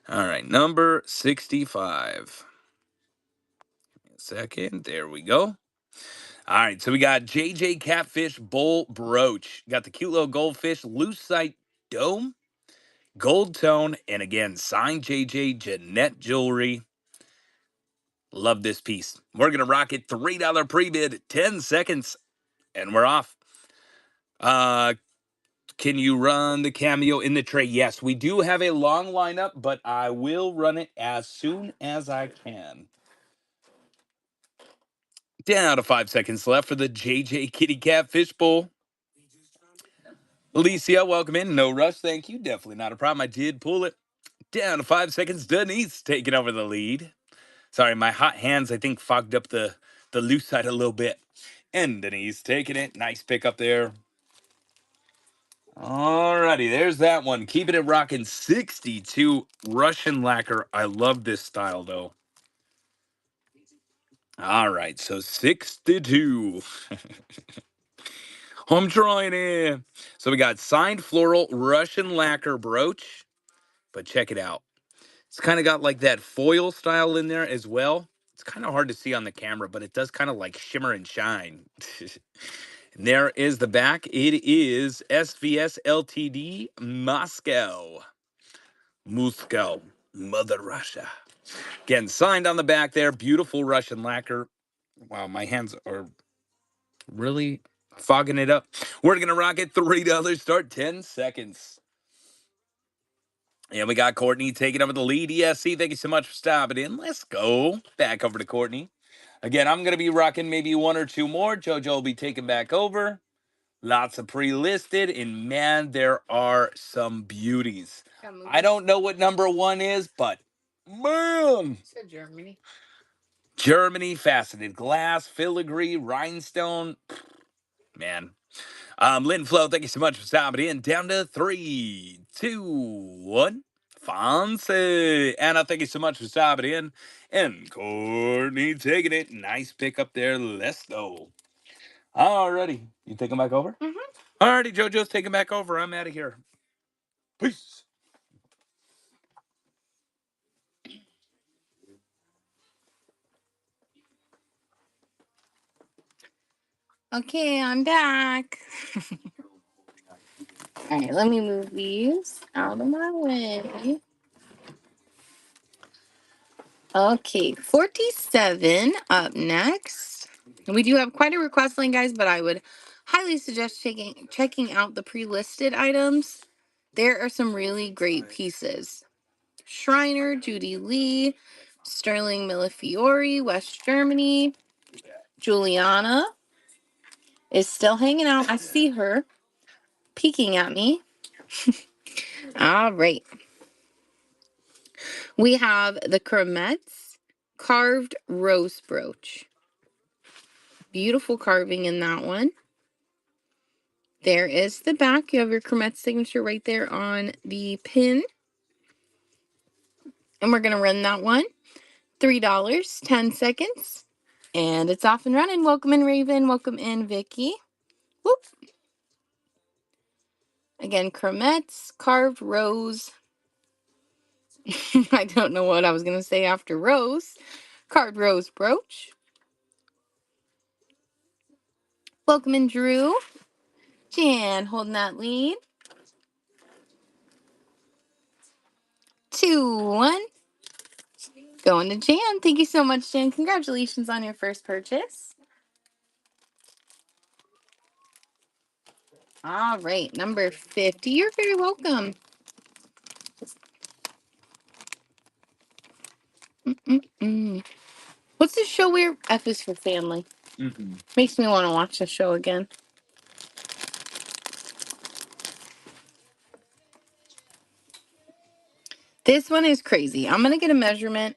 All right, number 65. Second, there we go. All right, so we got JJ Catfish Bowl Brooch. Got the cute little goldfish, lucite dome, gold tone, and again, signed JJ Jeanette Jewelry. Love this piece. We're going to rock it. $3 pre-bid, 10 seconds, and we're off. Can you run the cameo in the tray? Yes, we do have a long lineup, but I will run it as soon as I can. Down to 5 seconds left for the JJ Kitty Cat Fish Bowl. Alicia, welcome in. No rush, thank you. Definitely not a problem. I did pull it. Down to 5 seconds. Denise taking over the lead. Sorry, my hot hands, I think, fogged up the loose side a little bit. And Denise taking it. Nice pick up there. Alrighty, there's that one. Keeping it rocking. 62 Russian lacquer. I love this style, though. All right, so 62. I'm trying it. So we got signed floral Russian lacquer brooch. But check it out. It's kind of got like that foil style in there as well. It's kind of hard to see on the camera, but it does kind of like shimmer and shine. And there is the back. It is SVS Ltd. Moscow. Moscow. Mother Russia. Again, signed on the back there. Beautiful Russian lacquer. Wow, my hands are really fogging it up. We're going to rock it. $3. Start 10 seconds. And we got Courtney taking over the lead. ESC, thank you so much for stopping in. Let's go. Back over to Courtney. Again, I'm going to be rocking maybe one or two more. JoJo will be taking back over. Lots of pre-listed. And man, there are some beauties. I don't know what number 1 is, but man. Germany. Germany, faceted glass, filigree, rhinestone. Man. Lynn Flo, thank you so much for stopping in. Down to 3, 2, 1. Fonse. Anna, thank you so much for stopping in. And Courtney taking it. Nice pick up there. Let's go. Alrighty. You taking back over? Mm-hmm. Alrighty, JoJo's taking back over. I'm out of here. Peace. Okay, I'm back. All right, let me move these out of my way. Okay, 47 up next. And we do have quite a request line, guys, but I would highly suggest checking out the pre-listed items. There are some really great pieces. Shriner, Judy Lee, Sterling Millefiori, West Germany. Juliana is still hanging out. I see her peeking at me. All right. We have the Kremetz carved rose brooch. Beautiful carving in that one. There is the back. You have your Kremetz signature right there on the pin. And we're going to run that one. $3, 10 seconds. And it's off and running. Welcome in, Raven. Welcome in, Vicky. Whoop. Again, Kremetz carved rose. I don't know what I was going to say after rose. Carved rose brooch. Welcome in, Drew. Jan holding that lead. 2, 1. Going to Jan. Thank you so much, Jan. Congratulations on your first purchase. All right, number 50. You're very welcome. What's the show where F is for family? Makes me want to watch the show again. This one is crazy. I'm going to get a measurement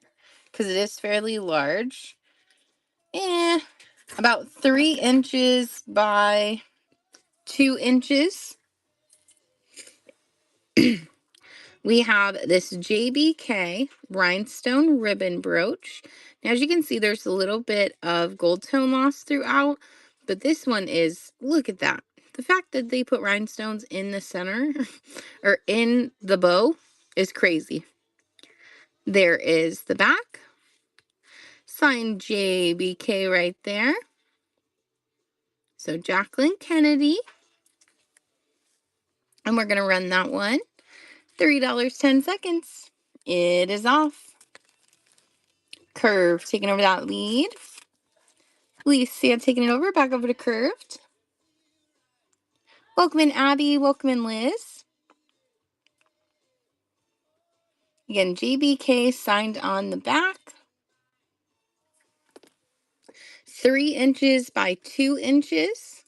because it is fairly large. About 3 inches by 2 inches. We have this JBK rhinestone ribbon brooch. Now, as you can see, there's a little bit of gold tone loss throughout, but this one is, look at that. The fact that they put rhinestones in the center or in the bow is crazy. There is the back. Signed JBK right there. So Jacqueline Kennedy. And we're going to run that one. $3.10. It is off. Curve taking over that lead. Licia taking it over. Back over to Curved. Welcome in, Abby. Welcome in, Liz. Again, JBK signed on the back. 3 inches by 2 inches.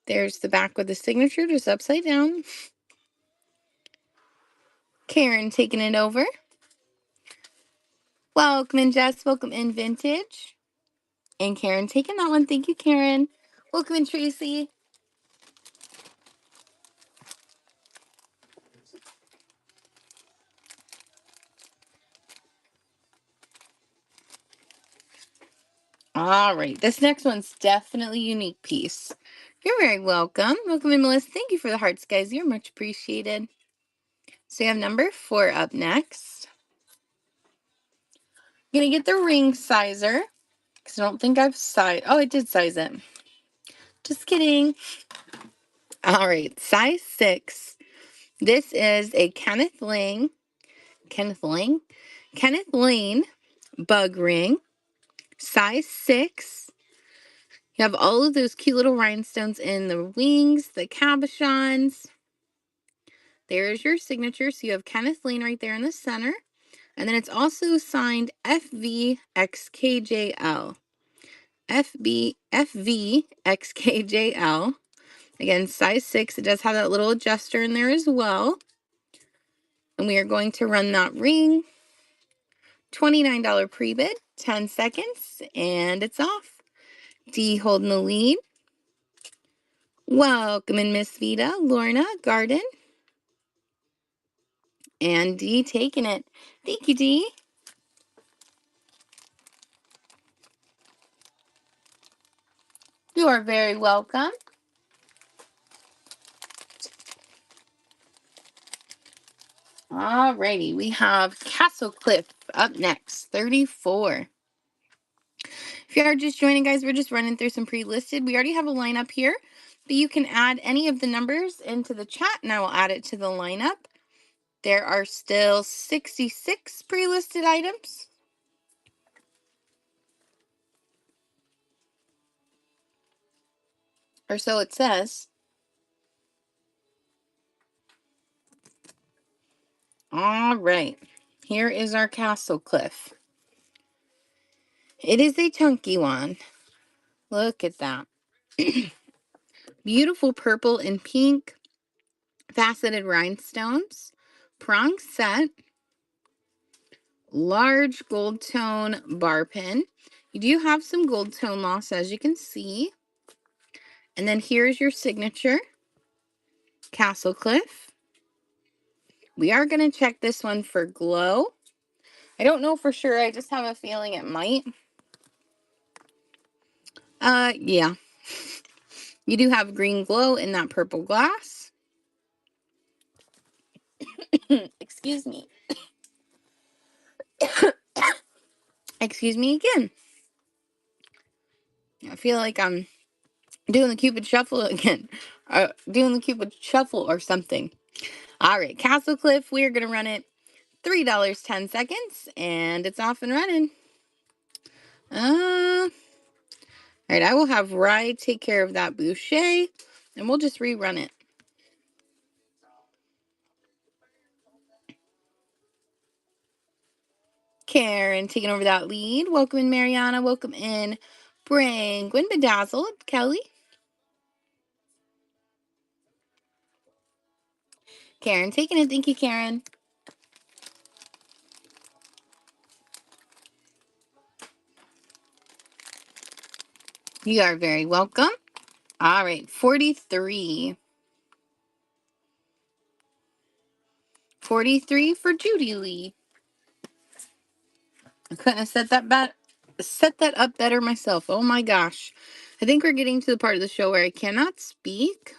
There's the back with the signature, just upside down. Karen taking it over. Welcome in, Jess. Welcome in, Vintage. And Karen taking that one. Thank you, Karen. Welcome in, Tracy. All right. This next one's definitely a unique piece. You're very welcome. Welcome in, Melissa. Thank you for the hearts, guys. You're much appreciated. So you have number 4 up next. I'm going to get the ring sizer because I don't think I've sized. Oh, I did size it. Just kidding. All right. Size 6. This is a Kenneth Lane bug ring. Size 6. You have all of those cute little rhinestones in the wings, the cabochons. There's your signature. So you have Kenneth Lane right there in the center. And then it's also signed FVXKJL. FVXKJL. Again, size 6. It does have that little adjuster in there as well. And we are going to run that ring. $29 pre-bid, 10 seconds, and it's off. D holding the lead. Welcome in, Miss Vita, Lorna, Garden, and D taking it. Thank you, D. You are very welcome. Alrighty, we have Castle Cliff up next, 34. If you are just joining, guys, we're just running through some pre-listed. We already have a lineup here, but you can add any of the numbers into the chat, and I will add it to the lineup. There are still 66 pre-listed items. Or so it says. All right, here is our Castle Cliff. It is a chunky one. Look at that. Beautiful purple and pink faceted rhinestones. Prong set. Large gold tone bar pin. You do have some gold tone loss, as you can see. And then here's your signature. Castle Cliff. We are going to check this one for glow. I don't know for sure. I just have a feeling it might. Yeah. You do have green glow in that purple glass. Excuse me. Excuse me again. I feel like I'm doing the Cupid Shuffle again. Doing the Cupid Shuffle or something. All right, Castle Cliff, we are going to run it $3.10, and it's off and running. All right, I will have Rye take care of that boucher, and we'll just rerun it. Karen taking over that lead. Welcome in, Mariana. Welcome in, Brangwyn Bedazzled. Kelly. Karen taking it. Thank you, Karen. You are very welcome. All right, 43. 43 for Judy Lee. I couldn't have set that up better myself. Oh my gosh. I think we're getting to the part of the show where I cannot speak.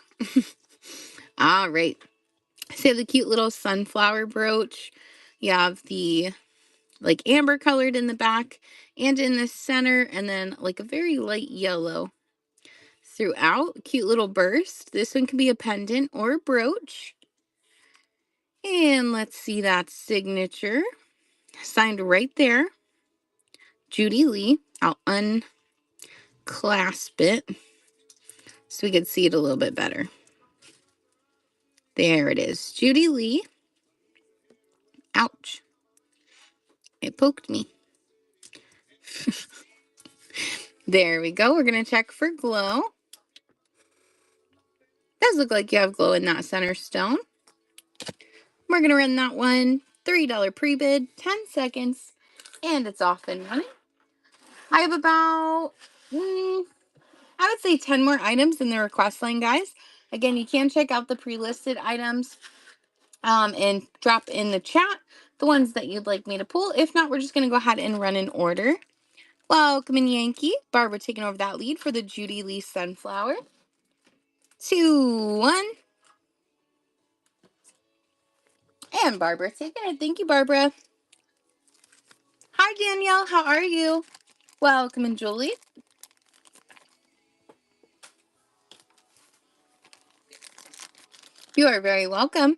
All right. So you have the cute little sunflower brooch. You have the like amber colored in the back and in the center, and then like a very light yellow throughout. Cute little burst. This one can be a pendant or a brooch. And let's see that signature. Signed right there. Judy Lee. I'll unclasp it so we can see it a little bit better. There it is. Judy Lee. Ouch. It poked me. There we go. We're going to check for glow. Does look like you have glow in that center stone. We're going to run that one. $3 pre-bid, 10 seconds, and it's off and running. I have about, I would say 10 more items in the request line, guys. Again, you can check out the pre-listed items and drop in the chat the ones that you'd like me to pull. If not, we're just going to go ahead and run an order. Welcome in, Yankee. Barbara taking over that lead for the Judy Lee Sunflower. 2, 1. And Barbara taking it. Thank you, Barbara. Hi, Danielle. How are you? Welcome in, Julie. You are very welcome.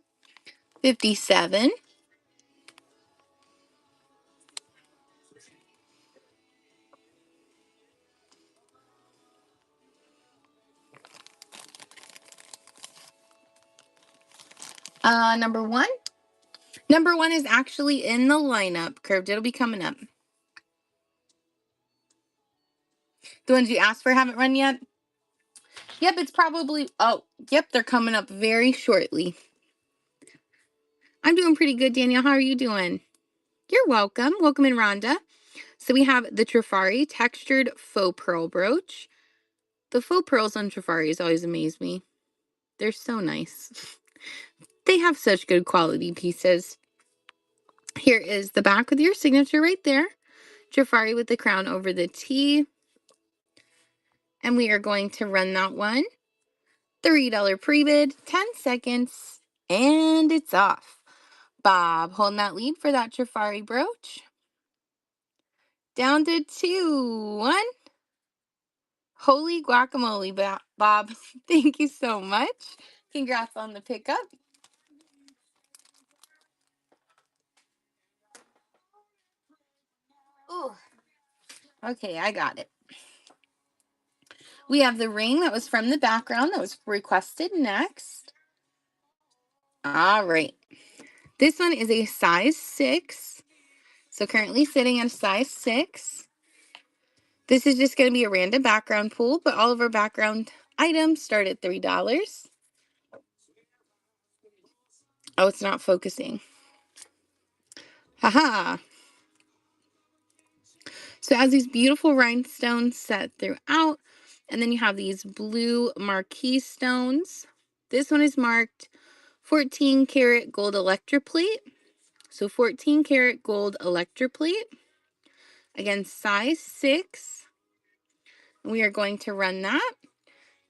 57. Number 1. Number 1 is actually in the lineup. Curved, it'll be coming up. The ones you asked for haven't run yet? Yep, it's probably, yep, they're coming up very shortly. I'm doing pretty good, Danielle. How are you doing? You're welcome. Welcome in, Rhonda. So we have the Trifari textured faux pearl brooch. The faux pearls on Trifaris always amaze me. They're so nice. They have such good quality pieces. Here is the back with your signature right there. Trifari with the crown over the T. And we are going to run that one. $3 pre-bid, 10 seconds, and it's off. Bob holding that lead for that Trifari brooch. Down to 2, 1. Holy guacamole, Bob. Thank you so much. Congrats on the pickup. Ooh. Okay, I got it. We have the ring that was from the background that was requested next. All right. This one is a size 6. So currently sitting at a size 6. This is just going to be a random background pool, but all of our background items start at $3. Oh, it's not focusing. Haha. So it has these beautiful rhinestones set throughout, and then you have these blue marquise stones. This one is marked 14 karat gold electroplate. So 14 karat gold electroplate. Again, size 6. We are going to run that.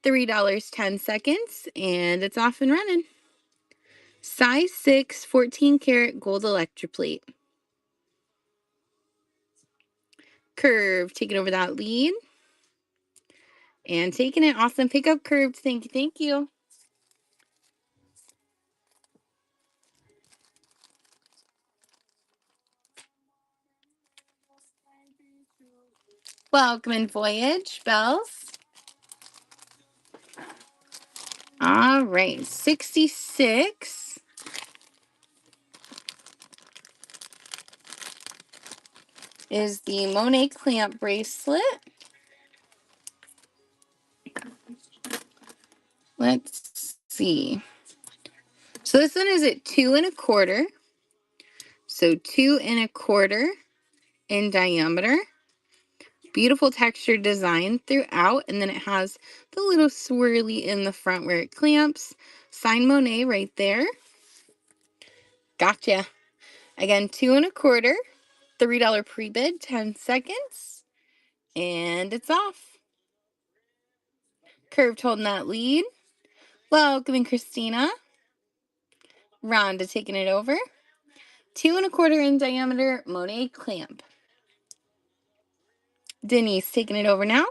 $3, 10 seconds, and it's off and running. Size 6, 14 karat gold electroplate. Curve, taking over that lead. And taking it. Awesome pickup, Curved. Thank you, thank you. Welcome in, Voyage, Bells. All right, 66 is the Monet clamp bracelet. Let's see. So this one is at 2 1/4. So 2 1/4 in diameter. Beautiful textured design throughout, and then it has the little swirly in the front where it clamps. Signed Monet right there. Gotcha. Again, 2 1/4, $3 pre-bid, 10 seconds, and it's off. Curved holding that lead. Welcoming Christina. Rhonda taking it over. 2 1/4 in diameter Monet clamp. Denise taking it over now.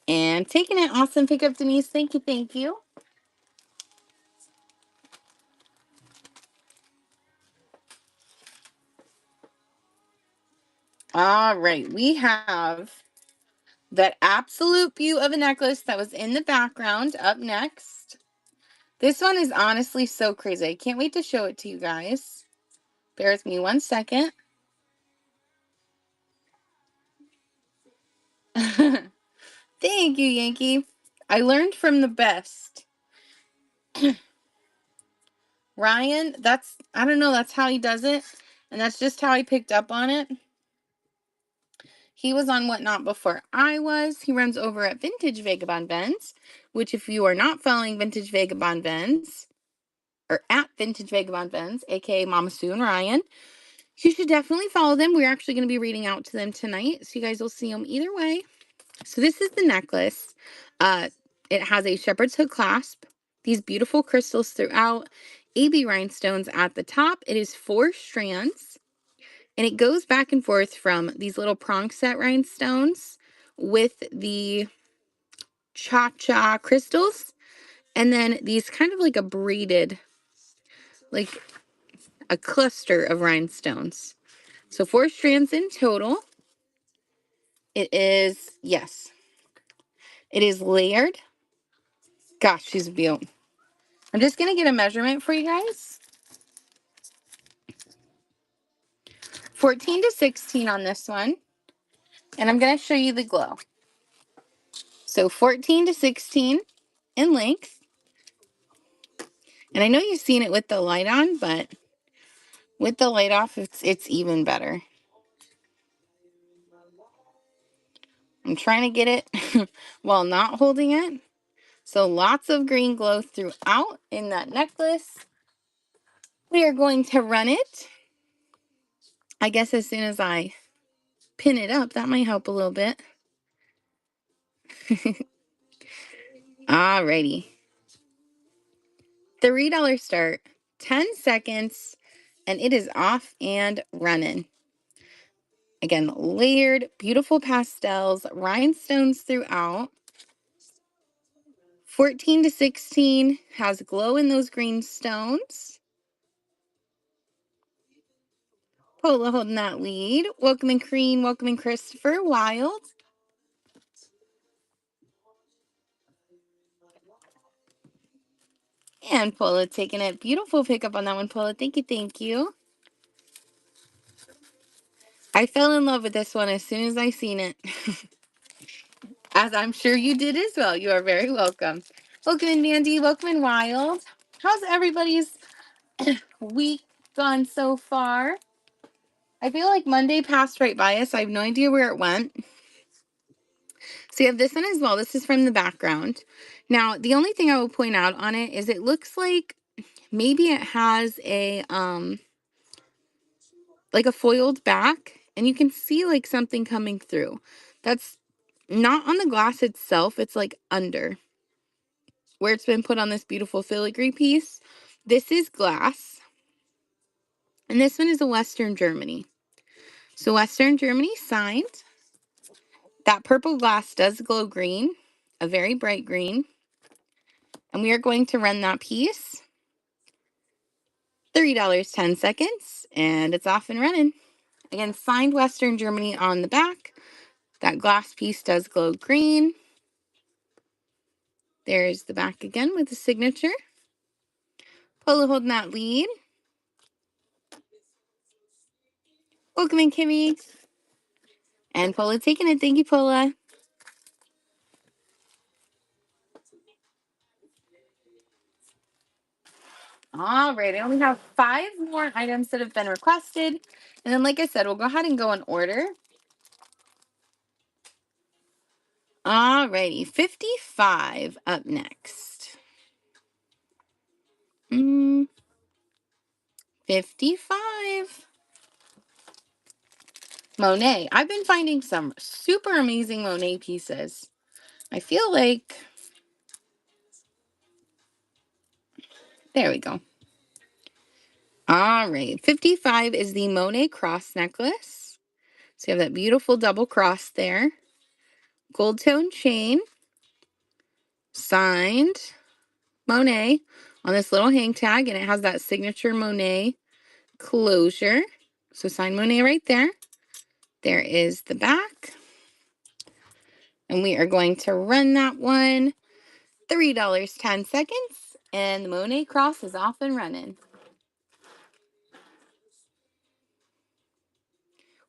And taking it. Awesome pickup, Denise. Thank you, thank you. All right, we have that absolute beaut of a necklace that was in the background up next. This one is honestly so crazy. I can't wait to show it to you guys. Bear with me 1 second. Thank you, Yankee. I learned from the best. Ryan, I don't know, that's how he does it. And that's just how I picked up on it. He was on Whatnot before I was. He runs over at Vintage Vagabond Vens, which if you are not following Vintage Vagabond Vens, or at Vintage Vagabond Vens, aka Mama Sue and Ryan, you should definitely follow them. We're actually going to be reading out to them tonight, so you guys will see them either way. So this is the necklace. It has a shepherd's hook clasp, these beautiful crystals throughout, AB rhinestones at the top. It is 4 strands, and it goes back and forth from these little prong set rhinestones with the cha-cha crystals, and then these kind of like a braided, like a cluster of rhinestones. So 4 strands in total. It is, yes, it is layered. Gosh, she's a beaut. I'm just going to get a measurement for you guys. 14 to 16 on this one. And I'm going to show you the glow. So 14 to 16 in length. And I know you've seen it with the light on, but with the light off, it's even better. I'm trying to get it while not holding it. So lots of green glow throughout in that necklace. We are going to run it. I guess as soon as I pin it up, that might help a little bit. Alrighty. $3 start, 10 seconds, and it is off and running. Again, layered, beautiful pastels, rhinestones throughout. 14 to 16 has glow in those green stones. Paula holding that lead. Welcoming Crean, welcoming Christopher Wild. And Paula taking it. Beautiful pickup on that one, Paula. Thank you, thank you. I fell in love with this one as soon as I seen it. As I'm sure you did as well. You are very welcome. Welcome in, Mandy. Welcome in, Wild. How's everybody's week gone so far? I feel like Monday passed right by us. I have no idea where it went. So you have this one as well. This is from the background. Now, the only thing I will point out on it is it looks like maybe it has a like a foiled back, and you can see like something coming through. That's not on the glass itself. It's like under where it's been put on this beautiful filigree piece. This is glass, and this one is a Western Germany. So Western Germany signed. That purple glass does glow green, a very bright green. And we are going to run that piece. $3, 10 seconds, and it's off and running. Again, signed Western Germany on the back. That glass piece does glow green. There's the back again with the signature. Paula holding that lead. Welcoming Kimmy. And Paula taking it. Thank you, Paula. All right, I only have 5 more items that have been requested. And then, like I said, we'll go ahead and go in order. All righty, 55 up next. 55. Monet. I've been finding some super amazing Monet pieces. I feel like, there we go. All right, 55 is the Monet cross necklace. So you have that beautiful double cross there. Gold tone chain. Signed Monet on this little hang tag, and it has that signature Monet closure. So signed Monet right there. There is the back. And we are going to run that one $3.10. And the Monet cross is off and running.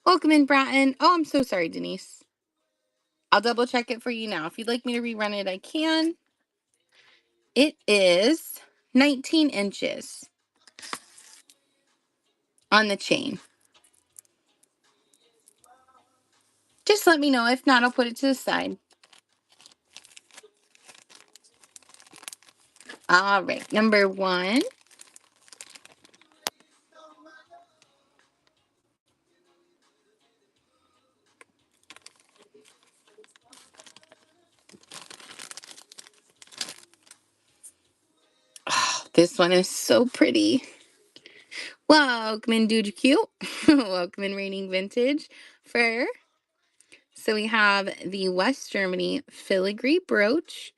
Welcome in, Bratton. Oh, I'm so sorry, Denise. I'll double check it for you now. If you'd like me to rerun it, I can. It is 19 inches on the chain. Just let me know. If not, I'll put it to the side. All right, number 1. Oh, this one is so pretty. Welcome in, Dude Cute. Welcome in, Raining Vintage Fur. So we have the West Germany filigree brooch.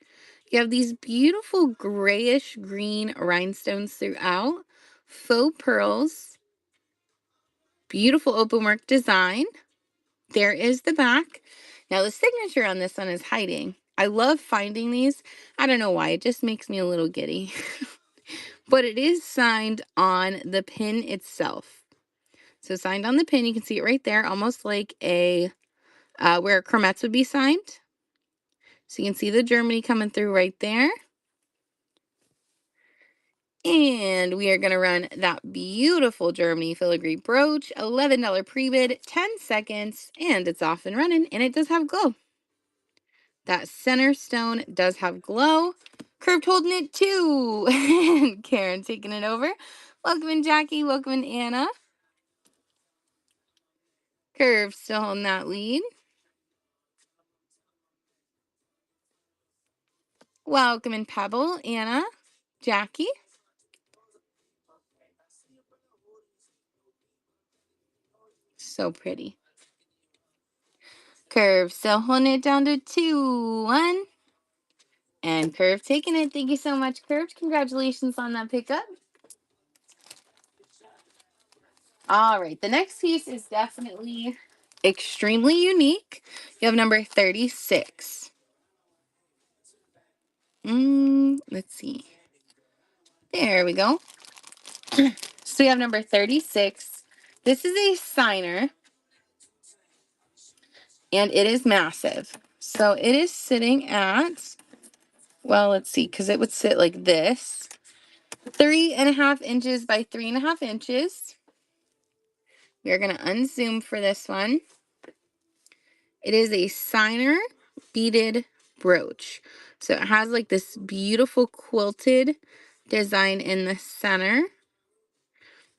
You have these beautiful grayish green rhinestones throughout. Faux pearls. Beautiful open work design. There is the back. Now the signature on this one is hiding. I love finding these. I don't know why. It just makes me a little giddy. But it is signed on the pin itself. So signed on the pin, you can see it right there, almost like a where Cromettes would be signed. So you can see the Germany coming through right there. And we are going to run that beautiful Germany filigree brooch, $11 pre-bid, 10 seconds, and it's off and running, and it does have glow. That center stone does have glow. Curved holding it too. And Karen taking it over. Welcome in, Jackie. Welcome in, Anna. Curve still holding that lead. Welcome in, Pebble, Anna, Jackie. So pretty. Curve still holding it down to 2-1. And Curve taking it. Thank you so much, Curve. Congratulations on that pickup. All right. The next piece is definitely extremely unique. You have number 36. Let's see. There we go. So we have number 36. This is a signer. And it is massive. So it is sitting at, well, let's see, because it would sit like this. 3.5 inches by 3.5 inches. We are going to unzoom for this one. It is a signer beaded brooch. So it has like this beautiful quilted design in the center.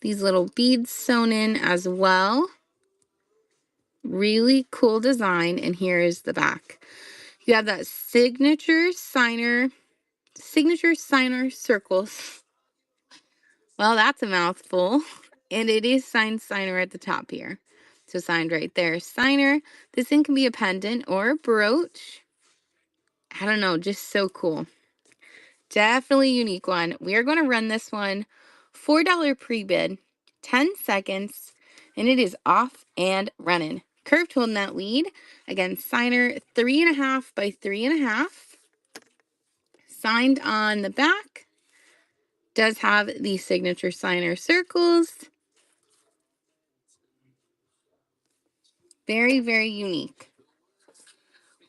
These little beads sewn in as well. Really cool design. And here is the back. You have that signature signer circles. Well, that's a mouthful. And it is signed signer at the top here. So signed right there. Signer. This thing can be a pendant or a brooch. I don't know, just so cool. Definitely unique one. We are going to run this one $4 pre-bid, 10 seconds, and it is off and running. Curved holding that lead. Again, signer 3.5 by 3.5. Signed on the back. Does have the signature signer circles. Very, very unique.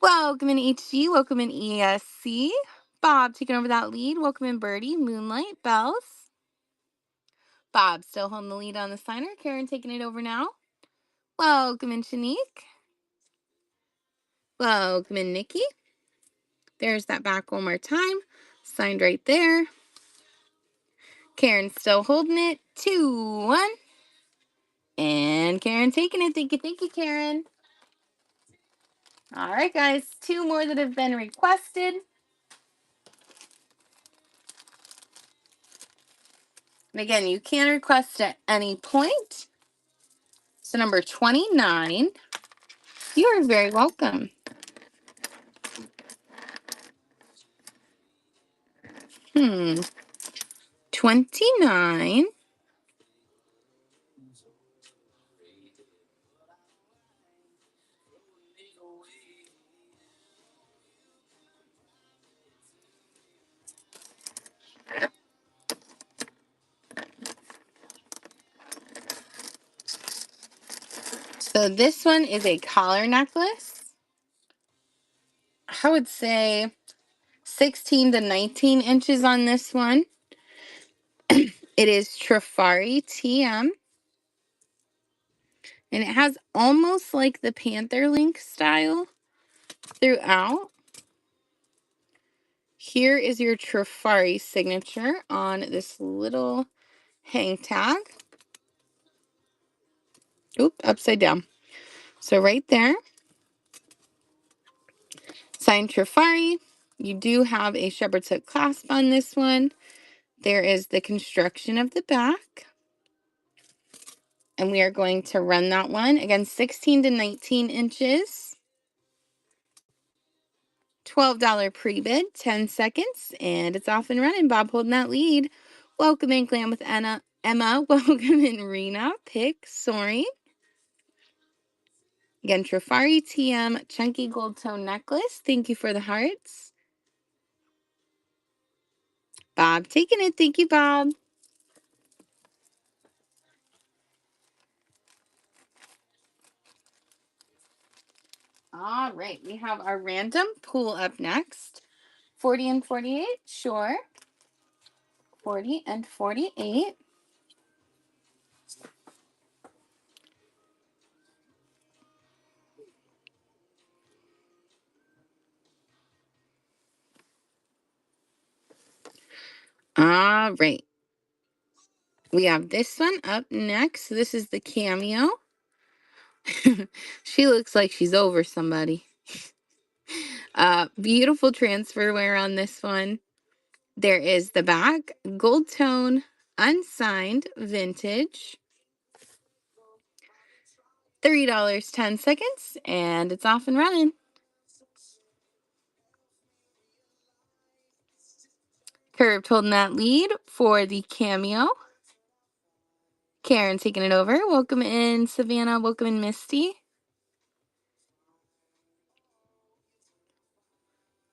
Welcome in HG. Welcome in ESC. Bob taking over that lead. Welcome in Birdie, Moonlight, Bells. Bob still holding the lead on the signer. Karen taking it over now. Welcome in, Shanique. Welcome in, Nikki. There's that back one more time. Signed right there. Karen still holding it. 2-1. And Karen taking it. Thank you, Karen. All right, guys. 2 more that have been requested. And again, you can request at any point. So number 29, you are very welcome. 29. So this one is a collar necklace. I would say 16 to 19 inches on this one. It is Trifari TM. And it has almost like the Panther Link style throughout. Here is your Trifari signature on this little hang tag. Oop, upside down. So right there. Signed Trifari. You do have a shepherd's hook clasp on this one. There is the construction of the back. And we are going to run that one. Again, 16 to 19 inches. $12 pre-bid, 10 seconds, and it's off and running. Bob holding that lead. Welcome in, Glam with Emma. Welcome in, Rena. Pick, Soaring. Again, Trifari TM Chunky Gold Tone Necklace. Thank you for the hearts. Bob taking it. Thank you, Bob. All right, we have our random pool up next. 40 and 48, sure. 40 and 48. All right. We have this one up next. This is the cameo. She looks like she's over somebody. Beautiful transfer wear on this one. There is the back, gold tone, unsigned, vintage. $3, 10 seconds, and it's off and running. Curved holding that lead for the cameo. Karen taking it over. Welcome in, Savannah. Welcome in, Misty.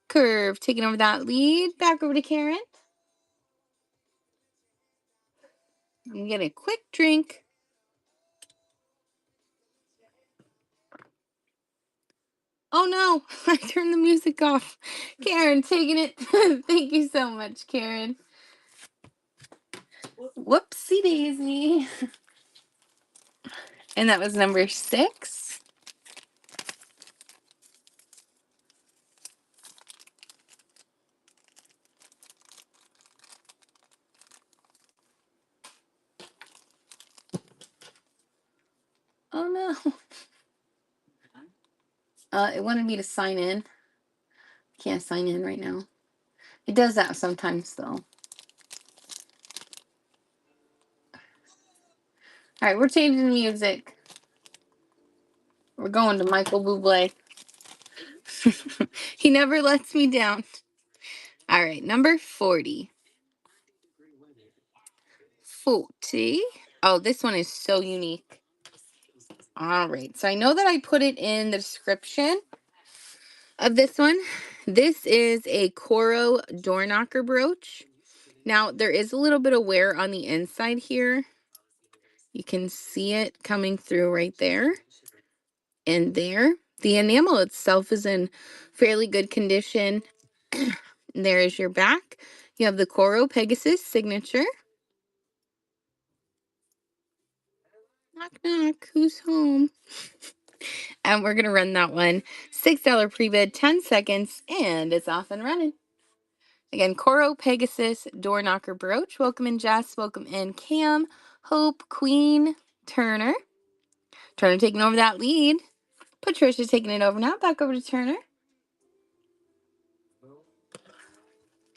Curve taking over that lead. Back over to Karen. I'm getting a quick drink. Oh no, I turned the music off. Karen taking it. Thank you so much, Karen. Whoopsie daisy. And that was number 6. Oh no. It wanted me to sign in. Can't sign in right now. It does that sometimes though. All right, we're changing the music. We're going to Michael Bublé. He never lets me down. All right, number 40. 40. Oh, this one is so unique. All right, so I know that I put it in the description of this one. This is a Coro door knocker brooch. Now, there is a little bit of wear on the inside here. You can see it coming through right there and there. The enamel itself is in fairly good condition. There is your back. You have the Coro Pegasus signature. Knock, knock. Who's home? And we're going to run that one. $6 pre-bid, 10 seconds, and it's off and running. Again, Coro, Pegasus, Door Knocker, Brooch. Welcome in, Jess. Welcome in, Cam, Hope, Queen, Turner. Turner taking over that lead. Patricia taking it over now. Back over to Turner.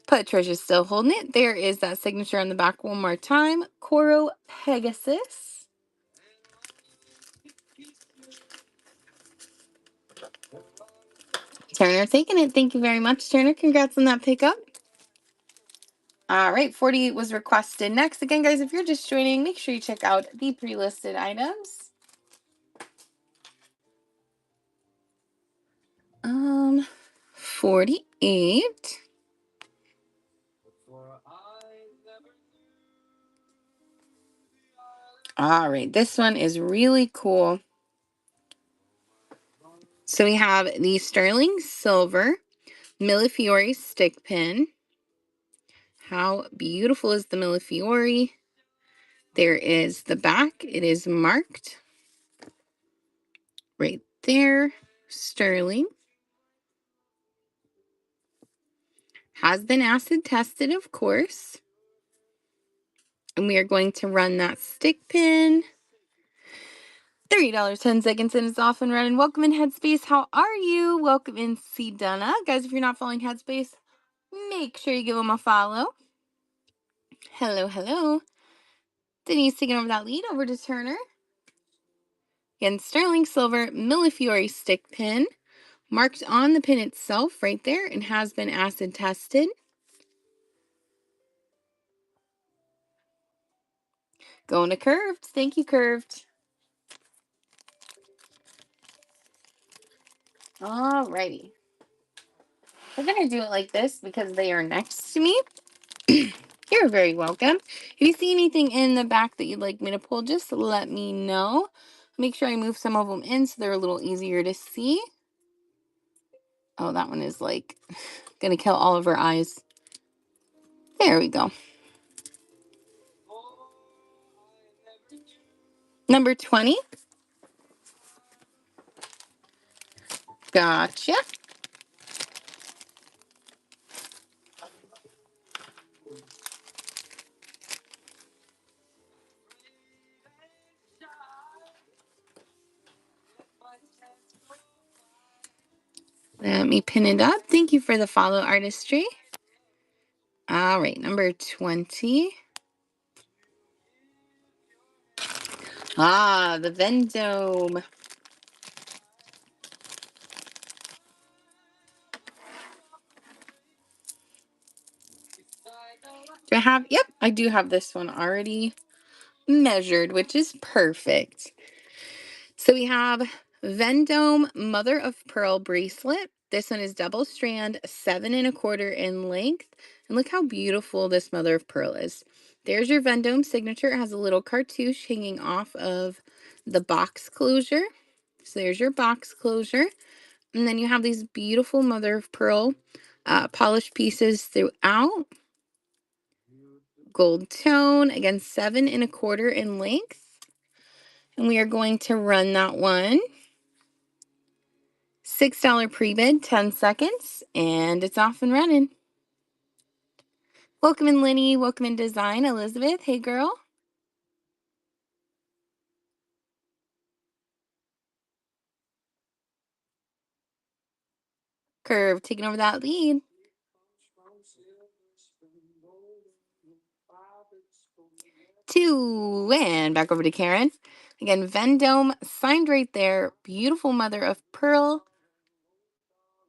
Patricia's still holding it. There is that signature on the back one more time. Coro, Pegasus. Turner taking it. Thank you very much, Turner. Congrats on that pickup. All right, 48 was requested. Next, again, guys, if you're just joining, make sure you check out the pre-listed items. 48. All right, this one is really cool. So we have the sterling silver Millefiori stick pin. How beautiful is the Millefiori? There is the back. It is marked right there. Sterling. Has been acid tested, of course. And we are going to run that stick pin. $30, 10 seconds, and it's off and running. Welcome in, Headspace. How are you? Welcome in, C. Dunna. Guys, if you're not following Headspace, make sure you give them a follow. Hello, hello. Denise taking over that lead. Over to Turner. Again, sterling silver Millefiori stick pin. Marked on the pin itself right there and has been acid tested. Going to Curved. Thank you, Curved. Alrighty. We're going to do it like this because they are next to me. You're very welcome. If you see anything in the back that you'd like me to pull, just let me know. Make sure I move some of them in so they're a little easier to see. Oh, that one is like going to kill all of our eyes. There we go. Number 20. Gotcha. Let me pin it up. Thank you for the follow, Artistry. All right, number 20. The Vendome. Do I have? Yep, I do have this one already measured, which is perfect. So we have Vendome Mother of Pearl bracelet. This one is double strand, 7 1/4 in length. And look how beautiful this Mother of Pearl is. There's your Vendome signature. It has a little cartouche hanging off of the box closure. So there's your box closure. And then you have these beautiful Mother of Pearl polished pieces throughout. Gold tone, again, 7 1/4 in length. And we are going to run that one. $6 pre-bid, 10 seconds, and it's off and running. Welcome in, Lenny. Welcome in, Design. Elizabeth, hey, girl. Curve, taking over that lead. Two, and back over to Karen. Again, Vendome, signed right there. Beautiful Mother of Pearl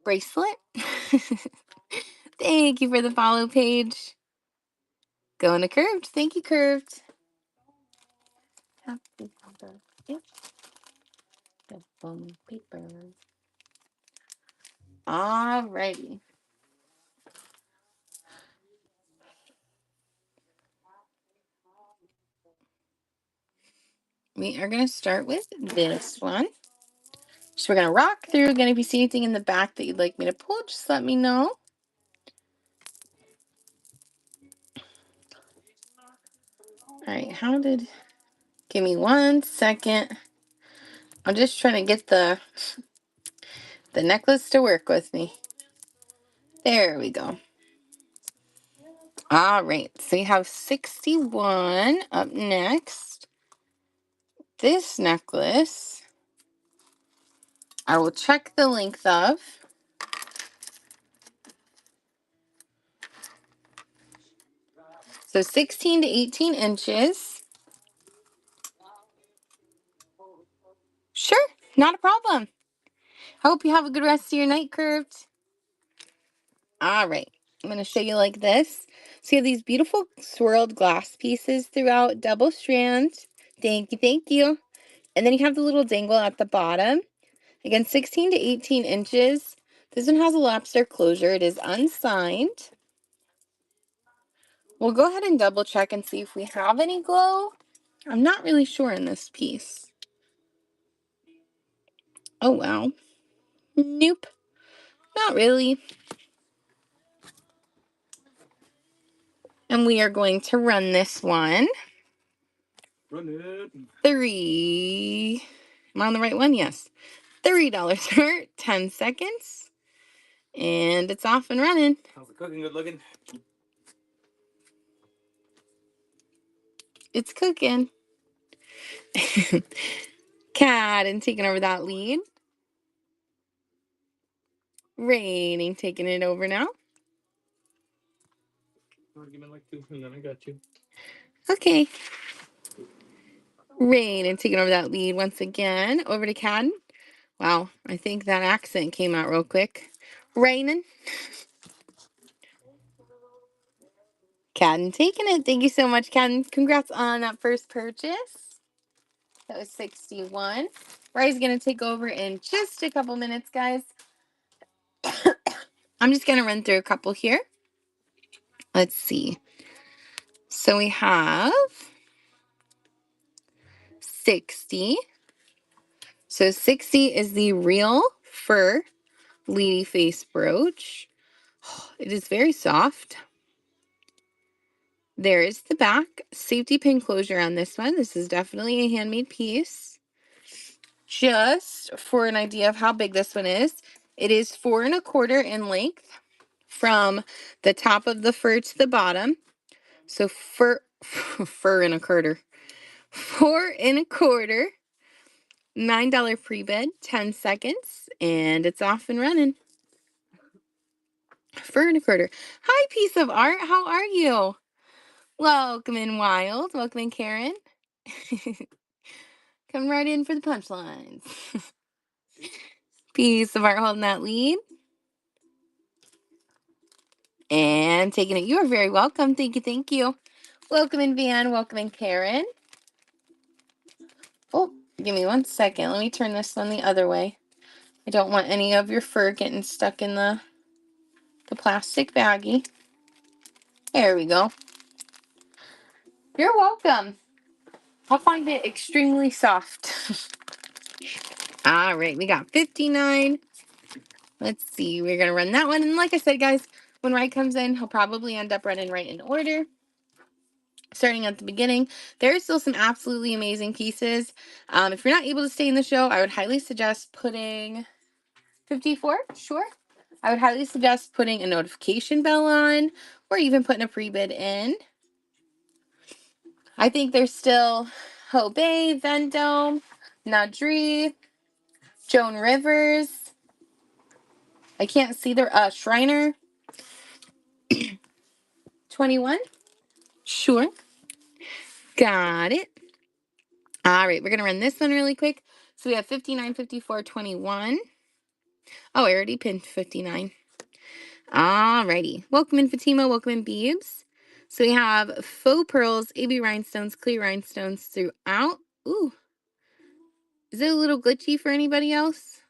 bracelet. Thank you for the follow page. Going to Curved. Thank you, Curved. Happy birthday. The foam paper. Alrighty. We are going to start with this one. So we're going to rock through. Again, if you see anything in the back that you'd like me to pull, just let me know. All right, how did... Give me 1 second. I'm just trying to get the necklace to work with me. There we go. All right, so you have 61 up next. This necklace, I will check the length of. So 16 to 18 inches. Sure, not a problem. I hope you have a good rest of your night, Curved. All right, I'm going to show you like this. So you have these beautiful swirled glass pieces throughout, double strand. Thank you, thank you. And then you have the little dangle at the bottom. Again, 16 to 18 inches. This one has a lobster closure. It is unsigned. We'll go ahead and double check and see if we have any glow. I'm not really sure in this piece. Oh, wow. Nope, not really. And we are going to run this one. Run it. 3. Am I on the right one? Yes. $3 for 10 seconds. And it's off and running. How's the cooking good looking? It's cooking. Cat and taking over that lead. Raining taking it over now. Give me like 2 and then I got you. Okay. Rain and taking over that lead once again. Over to Cadden. Wow, I think that accent came out real quick. Raining. Cadden taking it. Thank you so much, Cadden. Congrats on that first purchase. That was 61. Rye's going to take over in just a couple minutes, guys. I'm just going to run through a couple here. Let's see. So we have 60. So 60 is the real fur lady face brooch. It is very soft. There is the back safety pin closure on this one. This is definitely a handmade piece. Just for an idea of how big this one is, it is 4 1/4 in length from the top of the fur to the bottom. So fur and a quarter. 4 1/4. $9 pre-bid, 10 seconds, and it's off and running. Fur and a quarter. Hi, piece of art. How are you? Welcome in, Wild. Welcome in, Karen. Come right in for the punchlines. Piece of art holding that lead. And taking it. You are very welcome. Thank you, thank you. Welcome in, Van. Welcome in, Karen. Oh, give me 1 second. Let me turn this one the other way. I don't want any of your fur getting stuck in the plastic baggie. There we go. You're welcome. I find it extremely soft. All right, we got 59. Let's see. We're going to run that one. And like I said, guys, when Wright comes in, he'll probably end up running right in order. Starting at the beginning, there are still some absolutely amazing pieces. If you're not able to stay in the show, I would highly suggest putting 54. Sure. I would highly suggest putting a notification bell on or even putting a pre-bid in. I think there's still Hope Bay, Vendome, Nadri, Joan Rivers. I can't see their Shriner. 21. Sure. Got it. All right, we're going to run this one really quick. So we have 59, 54, 21. Oh, I already pinned 59. All righty. Welcome in, Fatima. Welcome in, Beebs. So we have faux pearls, AB rhinestones, clear rhinestones throughout. Ooh. Is it a little glitchy for anybody else?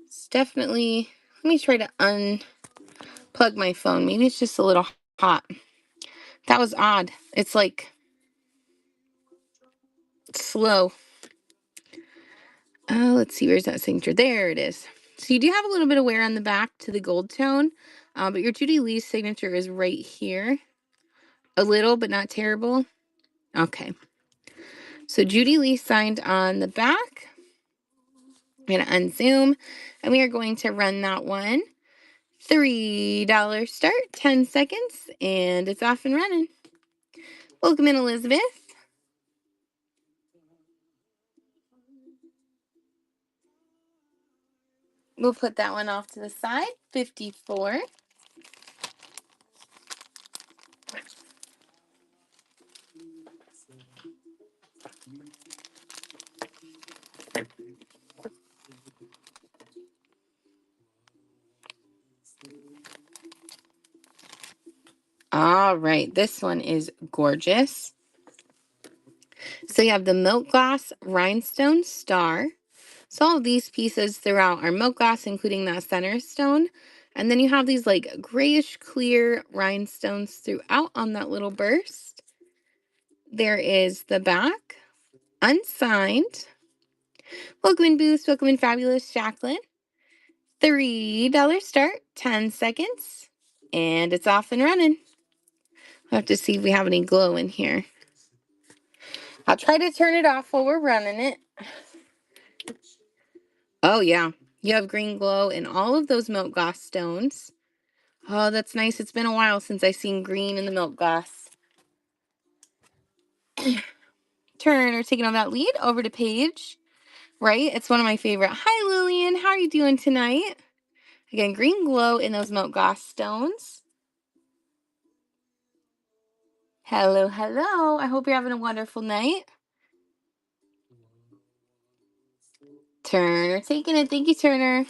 It's definitely... Let me try to unplug my phone. Maybe it's just a little hot. That was odd. It's like slow. Let's see. Where's that signature? There it is. So you do have a little bit of wear on the back to the gold tone, but your Judy Lee's signature is right here. A little, but not terrible. Okay. So Judy Lee signed on the back. I'm going to unzoom, and we are going to run that one. $3 start, 10 seconds, and it's off and running. Welcome in, Elizabeth. We'll put that one off to the side. 54. All right, this one is gorgeous. So you have the milk glass rhinestone star. So all of these pieces throughout are milk glass, including that center stone. And then you have these like grayish clear rhinestones throughout on that little burst. There is the back, unsigned. Welcome in, Boost. Welcome in, Fabulous Jacqueline. $3 start, 10 seconds, and it's off and running. We'll have to see if we have any glow in here. I'll try to turn it off while we're running it. Oh, yeah. You have green glow in all of those milk glass stones. Oh, that's nice. It's been a while since I've seen green in the milk glass. Turner taking on that lead over to Paige. Right? It's one of my favorite. Hi, Lillian. How are you doing tonight? Again, green glow in those milk glass stones. Hello, hello. I hope you're having a wonderful night. Turner taking it. Thank you, Turner.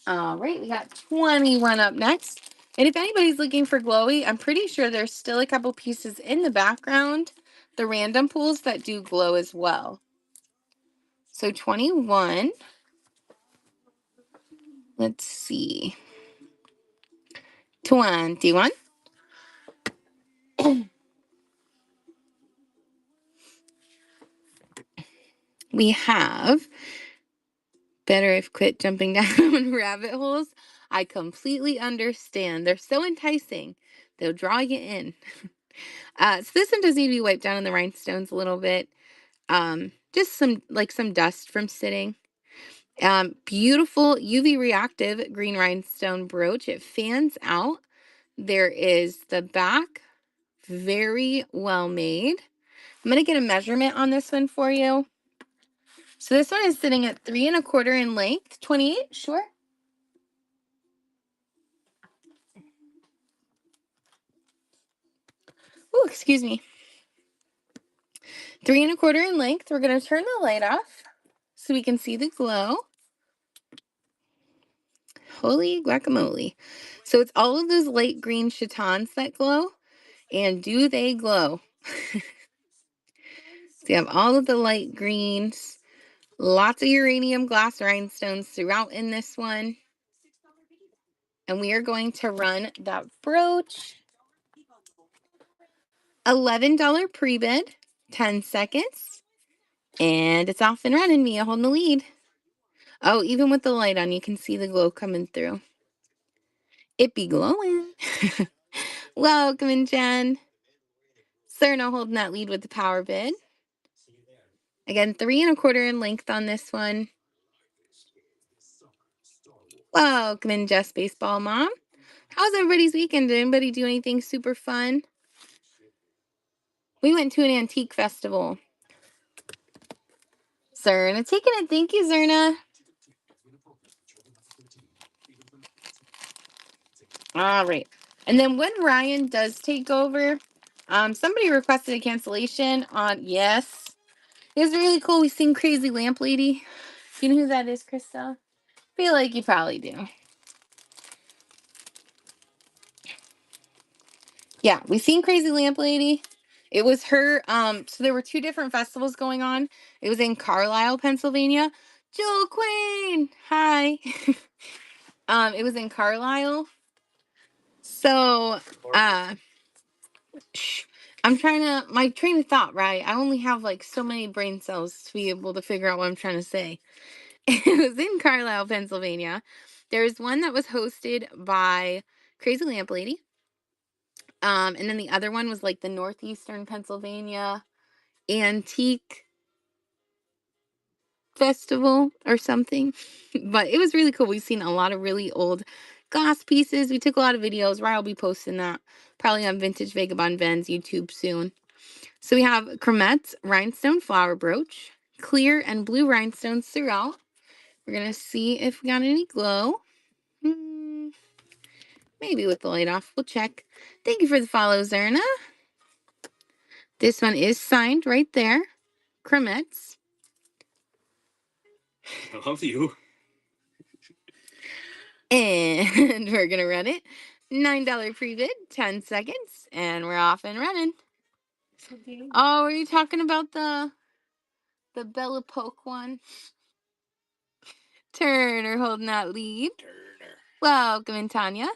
All right, we got 21 up next. And if anybody's looking for glowy, I'm pretty sure there's still a couple pieces in the background, the random pools that do glow as well. So 21. Let's see. 21. We have better if quit jumping down rabbit holes. I completely understand. They're so enticing. They'll draw you in. So this one does need to be wiped down in the rhinestones a little bit. Just some dust from sitting. Beautiful UV reactive green rhinestone brooch. It fans out. There is the back. Very well made. I'm going to get a measurement on this one for you. So this one is sitting at 3 1/4 in length. 28, sure. Oh, excuse me. 3 1/4 in length. We're going to turn the light off so we can see the glow. Holy guacamole. So it's all of those light green chitons that glow. And do they glow? So you have all of the light greens. Lots of uranium glass rhinestones throughout in this one. And we are going to run that brooch. $11 pre-bid, 10 seconds. And it's off and running. Mia holding the lead. Oh, even with the light on, you can see the glow coming through. It be glowing. Welcome in, Jen. Serna holding that lead with the power bid. Again, 3 1/4 in length on this one. Welcome in, Jess Baseball Mom. How's everybody's weekend? Did anybody do anything super fun? We went to an antique festival. Zerna taking it. Thank you, Zerna. All right. And then when Ryan does take over, somebody requested a cancellation on, yes. It was really cool. We sing Crazy Lamp Lady. You know who that is, Krista? Feel like you probably do. Yeah, we seen Crazy Lamp Lady. It was her, so there were 2 different festivals going on. It was in Carlisle, Pennsylvania. Jill Queen, hi. It was in Carlisle. So, my train of thought, right? I only have like so many brain cells to be able to figure out what I'm trying to say. It was in Carlisle, Pennsylvania. There's one that was hosted by Crazy Lamp Lady. And then the other one was like the Northeastern Pennsylvania Antique Festival or something. But it was really cool. We've seen a lot of really old glass pieces. We took a lot of videos. Ryan will be posting that probably on Vintage Vagabond Ven's YouTube soon. So we have Cromet's Rhinestone Flower Brooch, clear and blue rhinestones throughout. We're going to see if we got any glow. Maybe with the light off. We'll check. Thank you for the follow, Zerna. This one is signed right there. Cromet's. I love you. And we're going to run it. $9 pre-bid, 10 seconds, and we're off and running. Oh, are you talking about the Bella Poke one? Turner holding that lead. Turner. Welcome in, Tanya.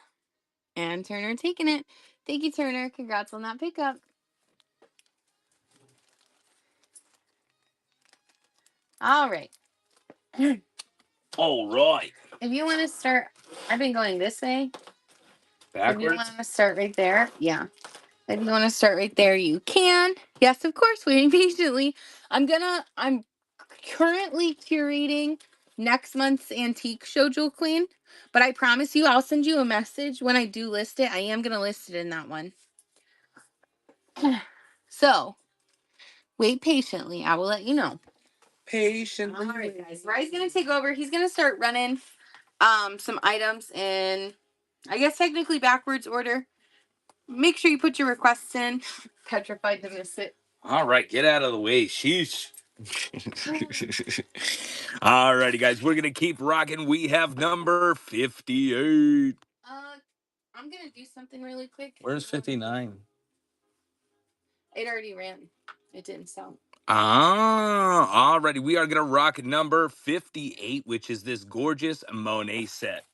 And Turner taking it. Thank you, Turner. Congrats on that pickup. All right. All right. If you want to start, I've been going this way. Backwards? If you want to start right there, yeah. If you want to start right there, you can. Yes, of course, waiting patiently. I'm currently curating next month's antique show, Jewel Queen. But I promise you, I'll send you a message when I do list it. I am going to list it in that one. So, wait patiently. I will let you know. Patiently. All right, guys. Rye's going to take over. He's going to start running some items in, I guess, technically backwards order. Make sure you put your requests in. Petrified to miss it. All right, get out of the way. Sheesh. All righty, guys. We're going to keep rocking. We have number 58. I'm going to do something really quick. Where's 59? It already ran. It didn't sell. Alrighty. We are going to rock number 58, which is this gorgeous Monet set.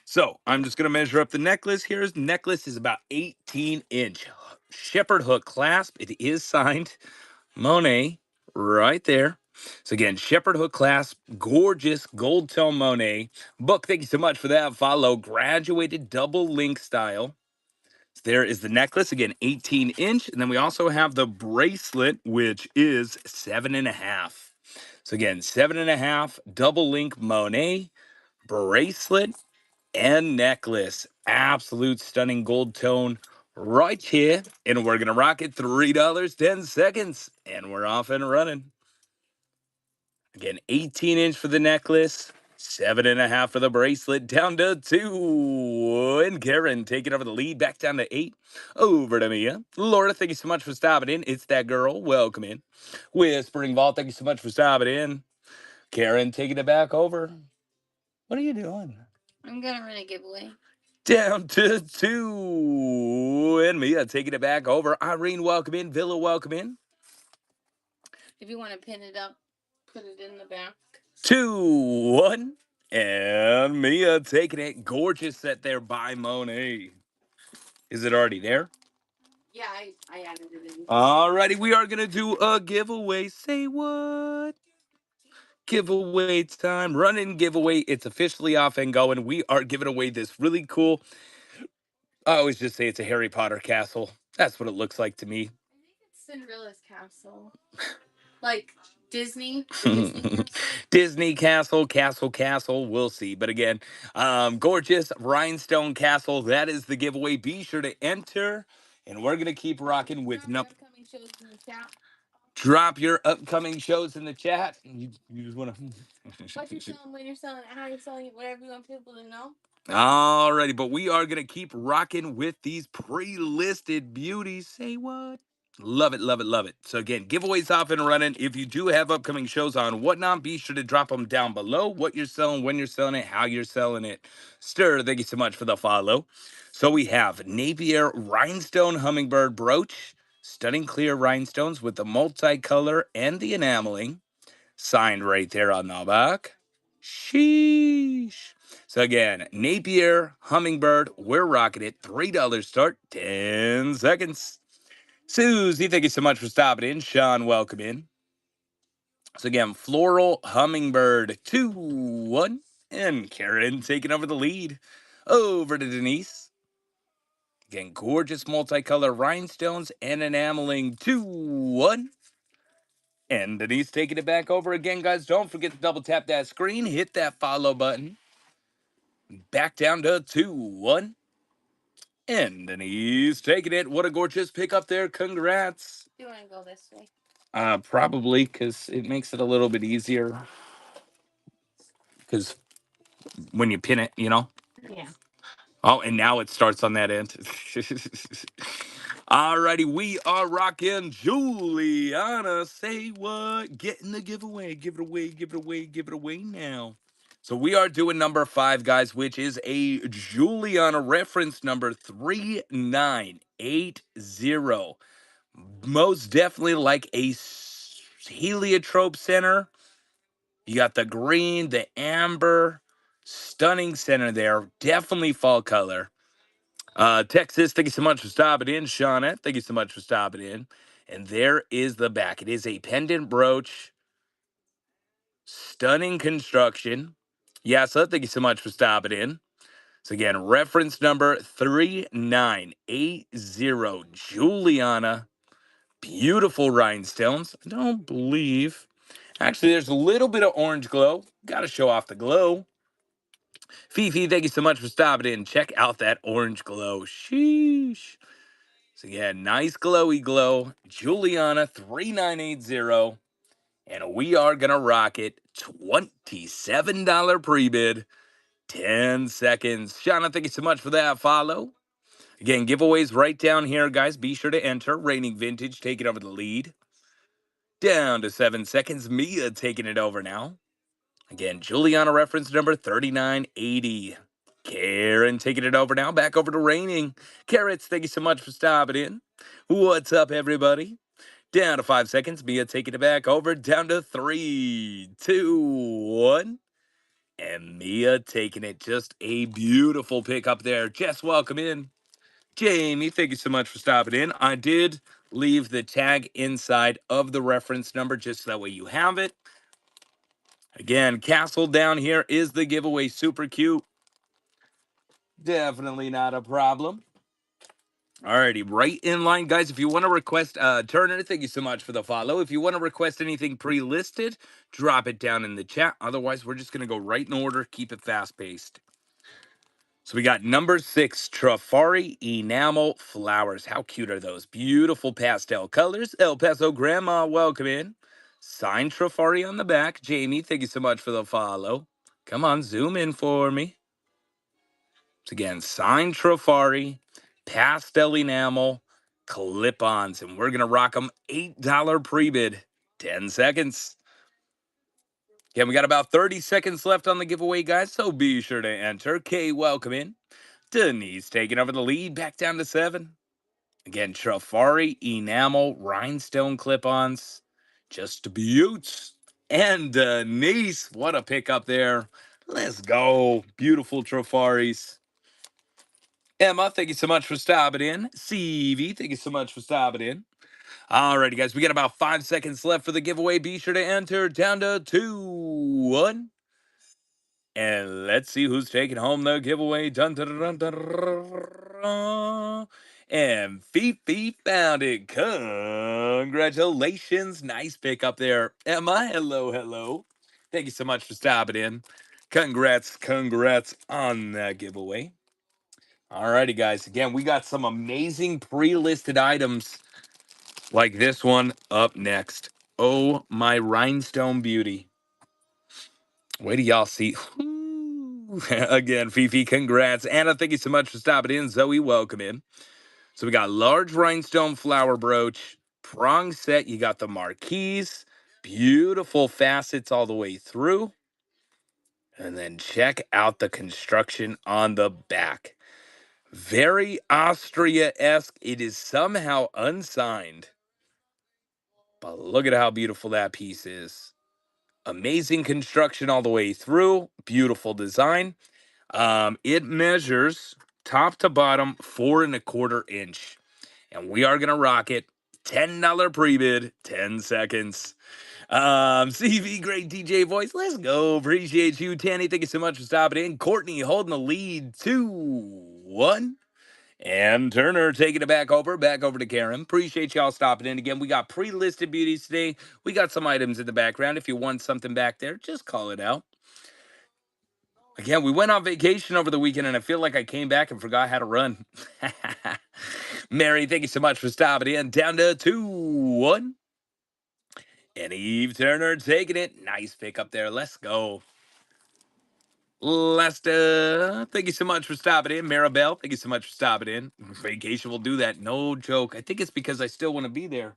So I'm just going to measure up the necklace. Here's necklace is about 18-inch. Shepherd hook clasp. It is signed Monet right there. So again, shepherd hook clasp, gorgeous gold tone Monet. Book, thank you so much for that. Follow graduated double link style. So there is the necklace, again, 18-inch. And then we also have the bracelet, which is 7.5. So again, 7.5 double link Monet bracelet and necklace. Absolute stunning gold tone right here. And we're going to rock it $3, 10 seconds. And we're off and running. Again, 18-inch for the necklace, 7.5 for the bracelet, down to 2. And Karen taking over the lead, back down to 8. Over to Mia. Laura, thank you so much for stopping in. It's that girl. Welcome in. Whispering Vault, thank you so much for stopping in. Karen taking it back over. What are you doing? I'm going to run a giveaway. Down to 2. And Mia taking it back over. Irene, welcome in. Villa, welcome in. If you want to pin it up, put it in the back. 2, 1. And Mia taking it. Gorgeous set there by Monet. Is it already there? Yeah, I added it in. Alrighty, we are going to do a giveaway. Say what? Giveaway time. Running giveaway. It's officially off and going. We are giving away this really cool, I always just say it's a Harry Potter castle. That's what it looks like to me. I think it's Cinderella's castle. Like Disney. The Disney castle. Disney castle, we'll see. But again, gorgeous rhinestone castle. That is the giveaway. Be sure to enter. And we're going to keep rocking with upcoming shows in the chat. Drop your upcoming shows in the chat. You just want to. What you're selling, when you're selling it, how you're selling it, whatever you want people to know. Alrighty, but we are going to keep rocking with these pre-listed beauties. Say what? Love it, love it, love it. So again, giveaways off and running. If you do have upcoming shows on Whatnot, be sure to drop them down below. What you're selling, when you're selling it, how you're selling it. Stir, thank you so much for the follow. So we have Napier Rhinestone Hummingbird Brooch. Stunning clear rhinestones with the multicolor and the enameling. Signed right there on the back. Sheesh. So again, Napier Hummingbird, we're rocking it. $3 start, 10 seconds. Susie, thank you so much for stopping in. Sean, welcome in. So again, Floral Hummingbird, 2, 1. And Karen taking over the lead. Over to Denise. Again, gorgeous multicolor rhinestones and enameling. 2, 1. And Denise taking it back over again, guys. Don't forget to double tap that screen. Hit that follow button. Back down to 2, 1. And Denise taking it. What a gorgeous pick up there. Congrats. Do you want to go this way? Probably, because it makes it a little bit easier. Because when you pin it, you know. Yeah. Oh, and now it starts on that end. Alrighty, we are rocking Juliana. Say what? Getting the giveaway. Give it away, give it away, give it away now. So we are doing number 5, guys, which is a Juliana reference number 3980. Most definitely like a heliotrope center. You got the green, the amber, stunning center there. Definitely fall color. Texas, thank you so much for stopping in. Shauna, thank you so much for stopping in. And there is the back. It is a pendant brooch. Stunning construction. Yasa, thank you so much for stopping in. So again, reference number 3980. Juliana. Beautiful rhinestones. I don't believe. Actually, there's a little bit of orange glow. Got to show off the glow. Fifi, thank you so much for stopping in. Check out that orange glow. Sheesh. So yeah, nice glowy glow. Juliana 3980. And we are gonna rock it. $27 pre-bid. 10 seconds. Shauna, thank you so much for that follow. Again, giveaways right down here, guys. Be sure to enter. Reigning Vintage taking over the lead. Down to 7 seconds. Mia taking it over now. Again, Juliana reference number 3980. Karen taking it over now. Back over to Raining. Carrots, thank you so much for stopping in. What's up, everybody? Down to 5 seconds. Mia taking it back over. Down to 3, 2, 1. And Mia taking it. Just a beautiful pick up there. Jess, welcome in. Jamie, thank you so much for stopping in. I did leave the tag inside of the reference number just so that way you have it. Again, Castle down here is the giveaway. Super cute. Definitely not a problem. Alrighty, right in line, guys. If you want to request Turner, thank you so much for the follow. If you want to request anything pre-listed, drop it down in the chat. Otherwise, we're just gonna go right in order, keep it fast-paced. So we got number 6, Trafari Enamel Flowers. How cute are those? Beautiful pastel colors. El Paso Grandma, welcome in. Signed Trafari on the back. Jamie, thank you so much for the follow. Come on, zoom in for me. So again, signed Trafari, pastel enamel, clip-ons, and we're gonna rock them $8 pre-bid. 10 seconds. Again, we got about 30 seconds left on the giveaway, guys, so be sure to enter. Kay, welcome in. Denise taking over the lead, back down to 7. Again, Trafari enamel rhinestone clip-ons, just beauts. And Denise, what a pickup there. Let's go. Beautiful Trafaris. Emma, thank you so much for stopping in. CV, thank you so much for stopping in. Alrighty, guys, we got about 5 seconds left for the giveaway. Be sure to enter. Down to 2, 1. And let's see who's taking home the giveaway. Dun, dun, dun, dun, dun, dun. And Fifi found it. Congratulations. Nice pick up there. Emma, hello, hello. Thank you so much for stopping in. Congrats on that giveaway. Alrighty, guys. Again, we got some amazing pre-listed items like this one up next. Oh, my rhinestone beauty. Wait till y'all see. Again, Fifi, congrats. Anna, thank you so much for stopping in. Zoe, welcome in. So we got large rhinestone flower brooch, prong set. You got the marquise, beautiful facets all the way through. And then check out the construction on the back. Very Austria-esque. It is somehow unsigned. But look at how beautiful that piece is. Amazing construction all the way through. Beautiful design. It measures top to bottom 4¼ inch. And we are gonna rock it. $10 pre-bid, 10 seconds. CV, great DJ voice. Let's go. Appreciate you, Tanny. Thank you so much for stopping in. Courtney holding the lead, 2, 1. And Turner taking it back over to Karen. Appreciate y'all stopping in again. We got pre-listed beauties today. We got some items in the background. If you want something back there, just call it out. Again, we went on vacation over the weekend, and I feel like I came back and forgot how to run. Mary, thank you so much for stopping in. Down to 2-1. And Eve Turner taking it. Nice pick up there. Let's go. Lesta, thank you so much for stopping in. Maribel, thank you so much for stopping in. Vacation will do that. No joke. I think it's because I still want to be there.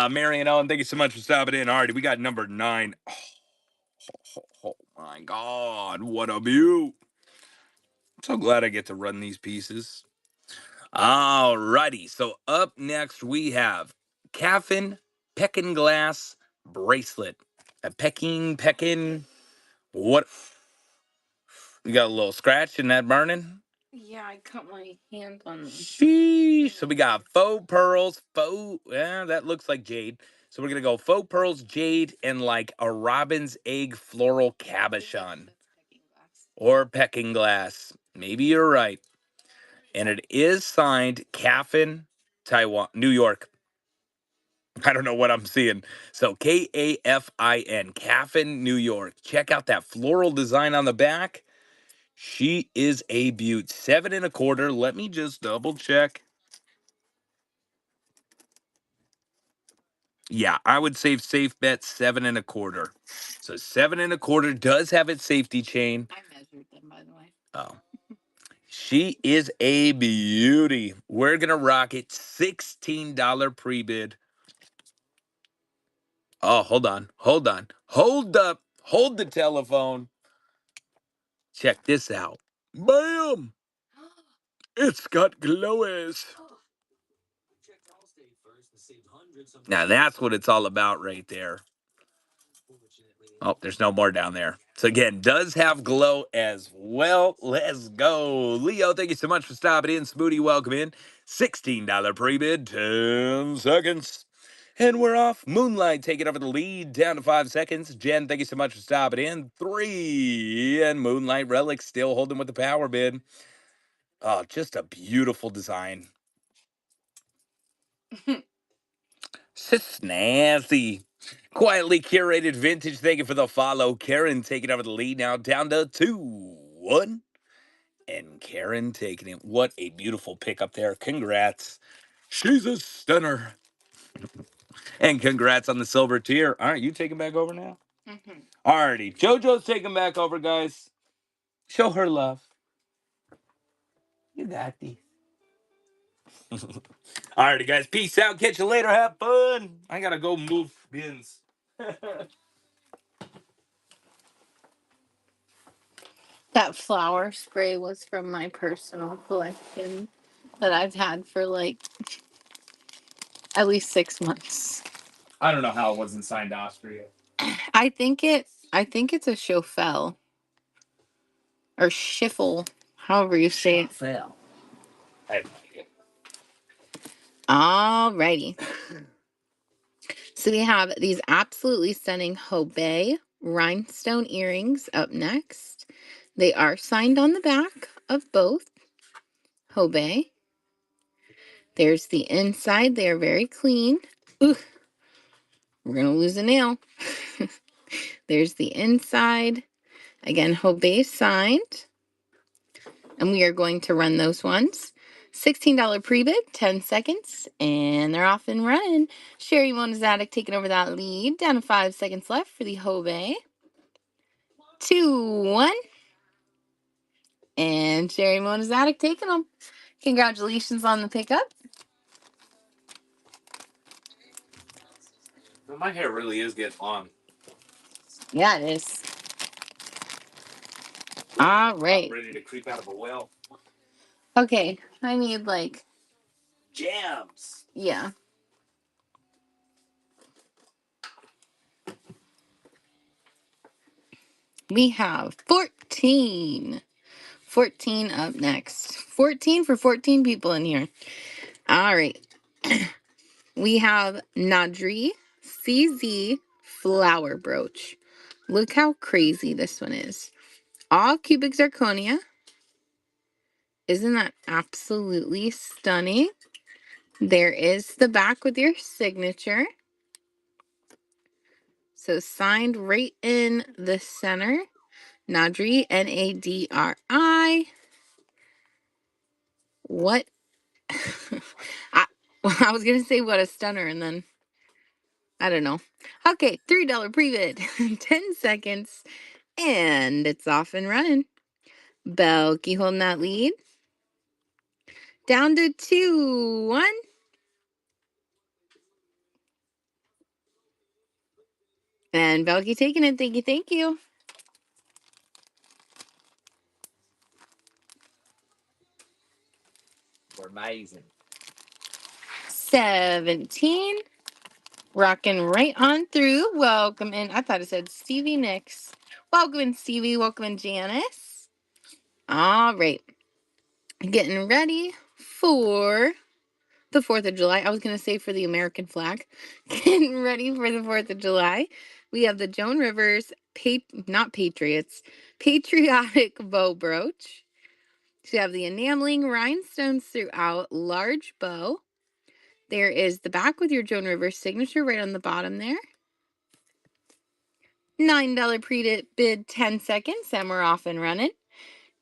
Mary and Ellen, thank you so much for stopping in. Alrighty, we got number 9. Oh my God, what a view. I'm so glad I get to run these pieces. Alrighty, so up next we have Caffin Peckin Glass Bracelet. A pecking. What? You got a little scratch in that burning? Yeah, I cut my hand on this. Sheesh. So we got faux pearls, that looks like jade. So we're going to go faux pearls, jade, and like a robin's egg floral cabochon. Or pecking glass. Maybe you're right. And it is signed Caffin, Taiwan, New York. I don't know what I'm seeing. So Kafin, Caffin, New York. Check out that floral design on the back. She is a beaut. 7 1/4. Let me just double check. Yeah, I would say safe bet 7 1/4. So 7 1/4 does have its safety chain. I measured them, by the way. Oh, she is a beauty. We're gonna rock it. $16 pre-bid. Oh, hold on, hold up, hold the telephone. Check this out. Bam! It's got glowies. Now that's what it's all about right there. Oh, there's no more down there. So again, does have glow as well. Let's go. Leo, thank you so much for stopping in. Smoothie, welcome in. $16 pre-bid, 10 seconds. And we're off. Moonlight taking over the lead, down to 5 seconds. Jen, thank you so much for stopping in. 3. And Moonlight Relic still holding with the power bid. Oh, just a beautiful design. So snazzy. Quietly curated vintage. Thank you for the follow. Karen taking over the lead now, down to 2-1. And Karen taking it. What a beautiful pick up there. Congrats. She's a stunner. And congrats on the silver tier. Aren't you taking back over now? Alrighty. JoJo's taking back over, guys. Show her love. You got these. Alrighty, guys. Peace out. Catch you later. Have fun. I gotta go move bins. That flower spray was from my personal collection that I've had for like at least 6 months. I don't know how it wasn't signed Austria. I think it's a Chauffel or Schiffel, however you say it. Fell. I have no idea. Alrighty. So we have these absolutely stunning Hobei rhinestone earrings up next. They are signed on the back of both. Hobei. There's the inside. They are very clean. Ooh, we're going to lose a nail. There's the inside. Again, Hobei signed. And we are going to run those ones. $16 pre-bid, 10 seconds, and they're off and running. Sherry Monazatic taking over that lead. Down to 5 seconds left for the Hobei. 2, 1. And Sherry Monazatic taking them. Congratulations on the pickup. My hair really is getting long. Yeah, it is. All right. I'm ready to creep out of a well. Okay, I need like Jams. yeah. We have 14. 14 up next. 14 for 14 people in here. All right. We have Nadri CZ flower brooch. Look how crazy this one is. All cubic zirconia. Isn't that absolutely stunning? There is the back with your signature. So signed right in the center. Nadri, Nadri. What? I was going to say what a stunner, and then I don't know. Okay, $3 pre-bid. 10 seconds, and it's off and running. Belky holding that lead. Down to 2-1. And Belky taking it. Thank you, thank you. We're amazing. 17. Rocking right on through. Welcome in. I thought it said Stevie Nicks. Welcome in, Stevie. Welcome in, Janice. All right. Getting ready for the 4th of July. I was going to say for the American flag. Getting ready for the 4th of July. We have the Joan Rivers, not Patriots, Patriotic Bow Brooch. So you have the enameling rhinestones throughout, large bow. There is the back with your Joan Rivers signature right on the bottom there. $9 pre-bid, 10 seconds, and we're off and running.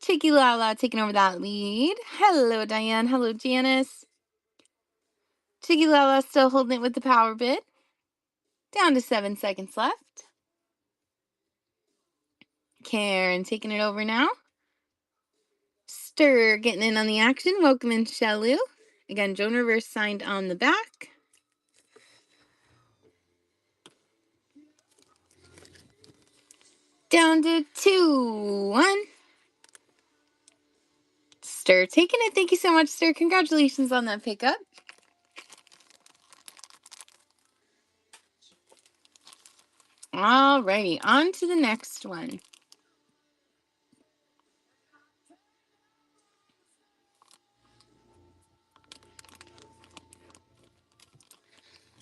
Chicky Lala taking over that lead. Hello, Diane. Hello, Janice. Chicky Lala still holding it with the power bid. Down to 7 seconds left. Karen taking it over now. Stir getting in on the action. Welcome in, Shellu. Again, Joan Rivers signed on the back. Down to 2-1. Stir taking it. Thank you so much, Stir. Congratulations on that pickup. Alrighty, on to the next one.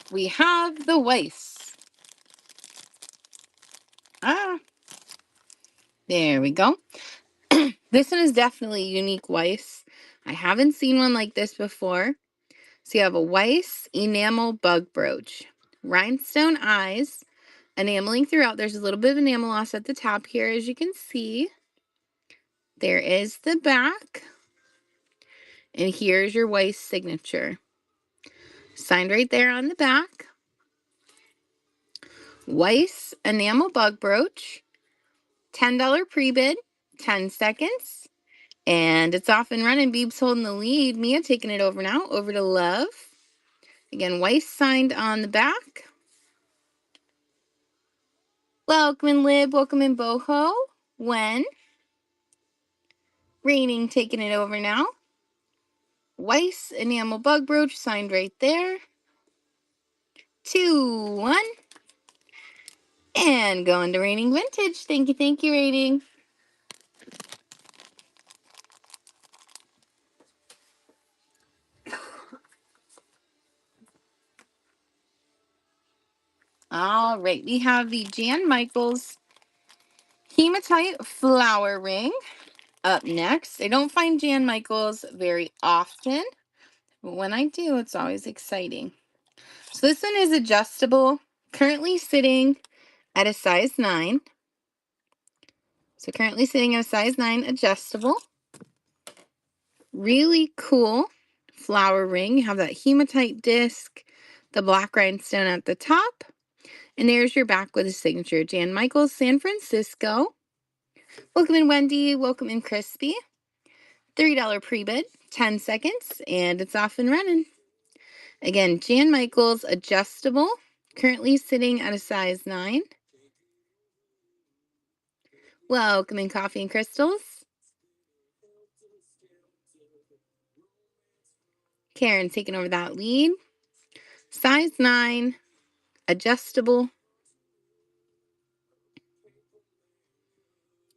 We have the Weiss. There we go. This one is definitely unique Weiss. I haven't seen one like this before. So you have a Weiss enamel bug brooch. Rhinestone eyes, enameling throughout. There's a little bit of enamel loss at the top here, as you can see. There is the back. And here's your Weiss signature. Signed right there on the back. Weiss enamel bug brooch. $10 pre-bid, 10 seconds. And it's off and running. Beeb's holding the lead. Mia taking it over now. Over to Love. Again, Weiss signed on the back. Welcome in, Lib. Welcome in, Boho. Wen. Raining taking it over now. Weiss enamel bug brooch signed right there. 2-1. And going to Raining Vintage. Thank you, Raining. All right, we have the Jan Michaels Hematite Flower Ring up next. I don't find Jan Michaels very often, but when I do, it's always exciting. So this one is adjustable, currently sitting at a size 9. So currently sitting at a size 9, adjustable. Really cool flower ring. You have that hematite disc, the black rhinestone at the top. And there's your back with a signature. Jan Michaels, San Francisco. Welcome in, Wendy. Welcome in, Crispy. $3 pre-bid, 10 seconds, and it's off and running. Again, Jan Michaels, adjustable. Currently sitting at a size 9. Welcome in, Coffee and Crystals. Karen taking over that lead. Size 9, adjustable.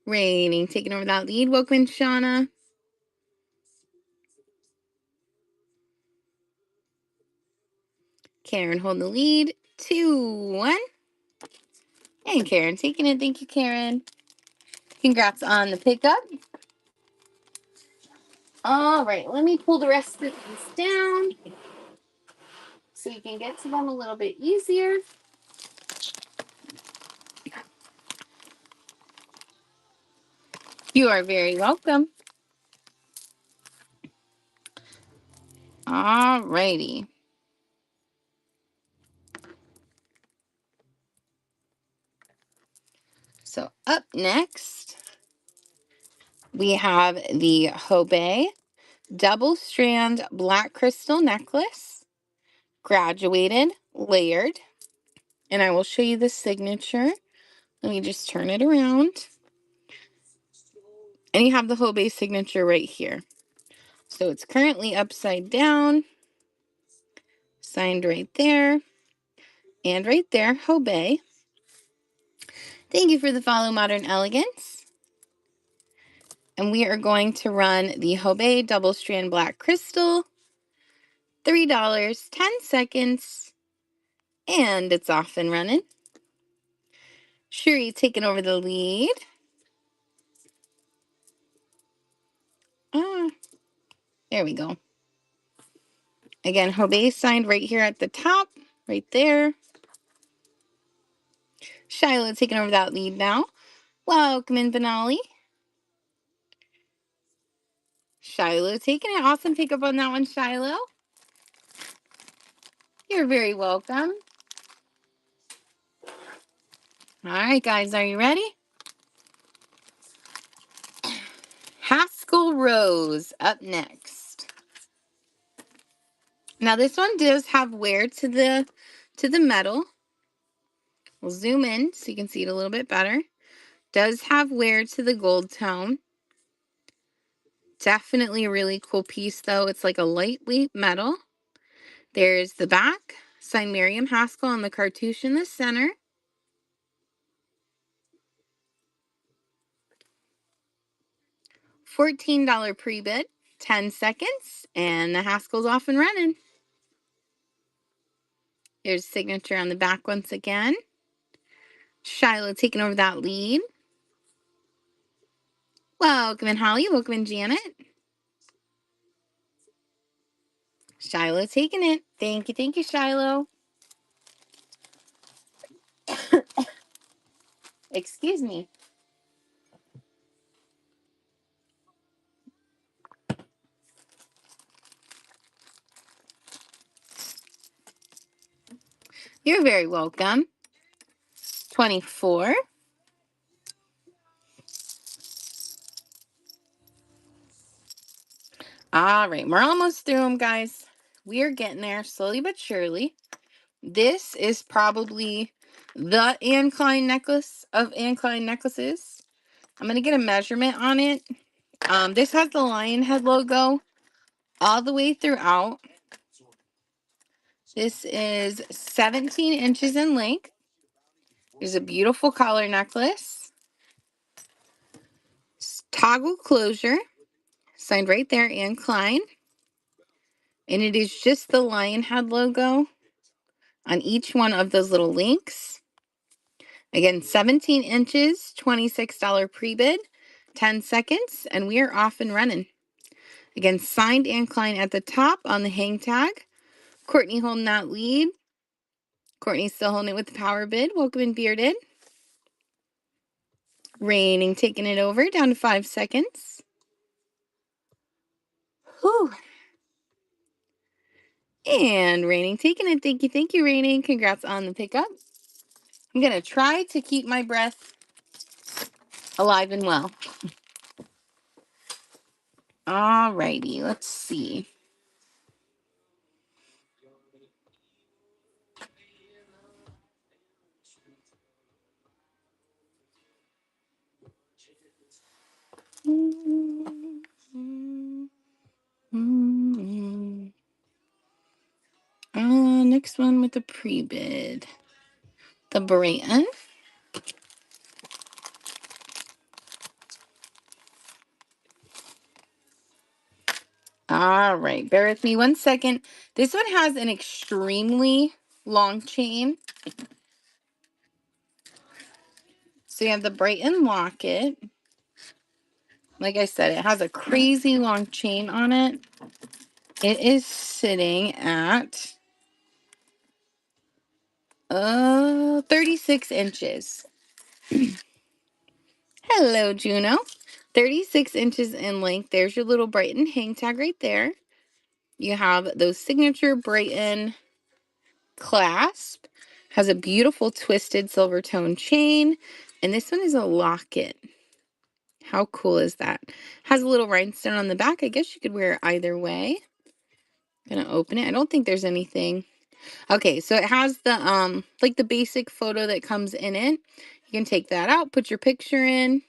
Raining taking over that lead. Welcome in, Shauna. Karen holding the lead. 2-1. And Karen taking it. Thank you, Karen. Congrats on the pickup. All right, let me pull the rest of these down so you can get to them a little bit easier. You are very welcome. All righty. So up next, we have the Hobe double strand black crystal necklace, graduated, layered, and I will show you the signature. Let me just turn it around. And you have the Hobe signature right here. So it's currently upside down, signed right there, and right there, Hobe. Thank you for the follow, Modern Elegance. And we are going to run the Hobe double strand black crystal, $3, 10 seconds, and it's off and running. Shuri taking over the lead. There we go. Again, Hobe signed right here at the top, right there. Shiloh taking over that lead now. Welcome in, Benali. Shiloh taking it. Awesome pickup on that one, Shiloh. You're very welcome. All right, guys, are you ready? Haskell Rose up next. Now this one does have wear to the metal. We'll zoom in so you can see it a little bit better. Does have wear to the gold tone. Definitely a really cool piece though. It's like a lightweight metal. There's the back, signed Miriam Haskell on the cartouche in the center. $14 pre-bid, 10 seconds, and the Haskell's off and running. There's signature on the back once again. Shiloh taking over that lead. Welcome in, Holly. Welcome in, Janet. Shiloh taking it. Thank you, Shiloh. Excuse me. You're very welcome. 24. All right, we're almost through them, guys. We are getting there slowly but surely. This is probably the Anne Klein necklace of Anne Klein necklaces. I'm going to get a measurement on it. This has the lion head logo all the way throughout. This is 17 inches in length. There's a beautiful collar necklace. Toggle closure. Signed right there, Anne Klein. And it is just the lion head logo on each one of those little links. Again, 17 inches, $26 pre-bid, 10 seconds, and we are off and running. Again, signed Anne Klein at the top on the hang tag. Courtney holding that lead. Courtney's still holding it with the power bid. Welcome in, Bearded. Raining, taking it over, down to 5 seconds. Whew. And Raining, taking it. Thank you, Raining. Congrats on the pickup. I'm going to try to keep my breath alive and well. All righty, let's see. Next one with the pre-bid. The Brayton. All right, bear with me 1 second. This one has an extremely long chain. So you have the Brayton locket. Like I said, it has a crazy long chain on it. It is sitting at 36 inches. Hello, Juno. 36 inches in length. There's your little Brighton hang tag right there. You have those signature Brighton clasp. Has a beautiful twisted silver tone chain. And this one is a locket. How cool is that? Has a little rhinestone on the back. I guess you could wear it either way. Gonna open it. I don't think there's anything. Okay, so it has the like the basic photo that comes in it. You can take that out, put your picture in.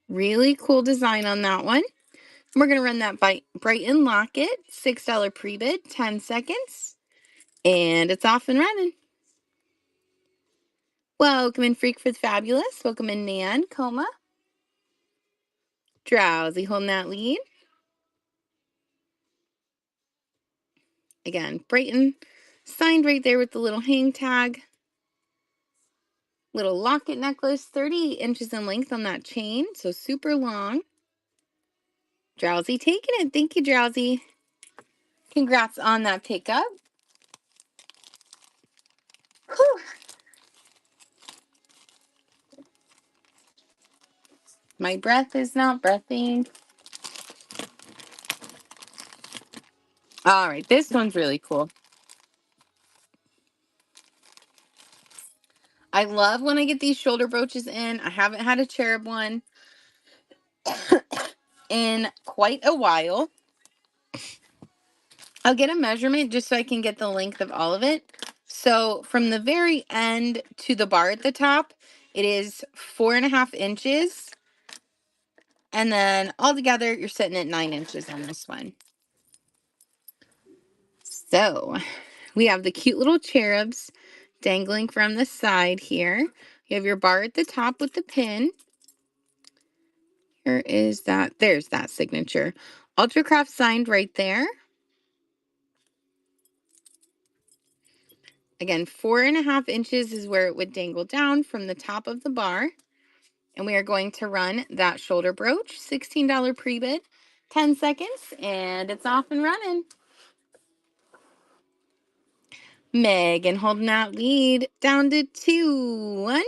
Really cool design on that one. We're gonna run that by Brighton locket, $6 pre-bid, 10 seconds, and it's off and running. Welcome in Freak for the Fabulous. Welcome in Nan, Coma. Drowsy holding that lead. Again, Brighton signed right there with the little hang tag. Little locket necklace, 30 inches in length on that chain, so super long. Drowsy taking it. Thank you, Drowsy. Congrats on that pickup. Whew. My breath is not breathing. All right, this one's really cool. I love when I get these shoulder brooches in. I haven't had a cherub one in quite a while. I'll get a measurement just so I can get the length of all of it. So from the very end to the bar at the top, it is 4.5 inches. And then altogether, you're sitting at 9 inches on this one. So we have the cute little cherubs dangling from the side here. You have your bar at the top with the pin. Here is that. There's that signature. Ultracraft signed right there. Again, 4.5 inches is where it would dangle down from the top of the bar. And we are going to run that shoulder brooch, $16 pre-bid, 10 seconds, and it's off and running. Megan holding that lead down to 2-1.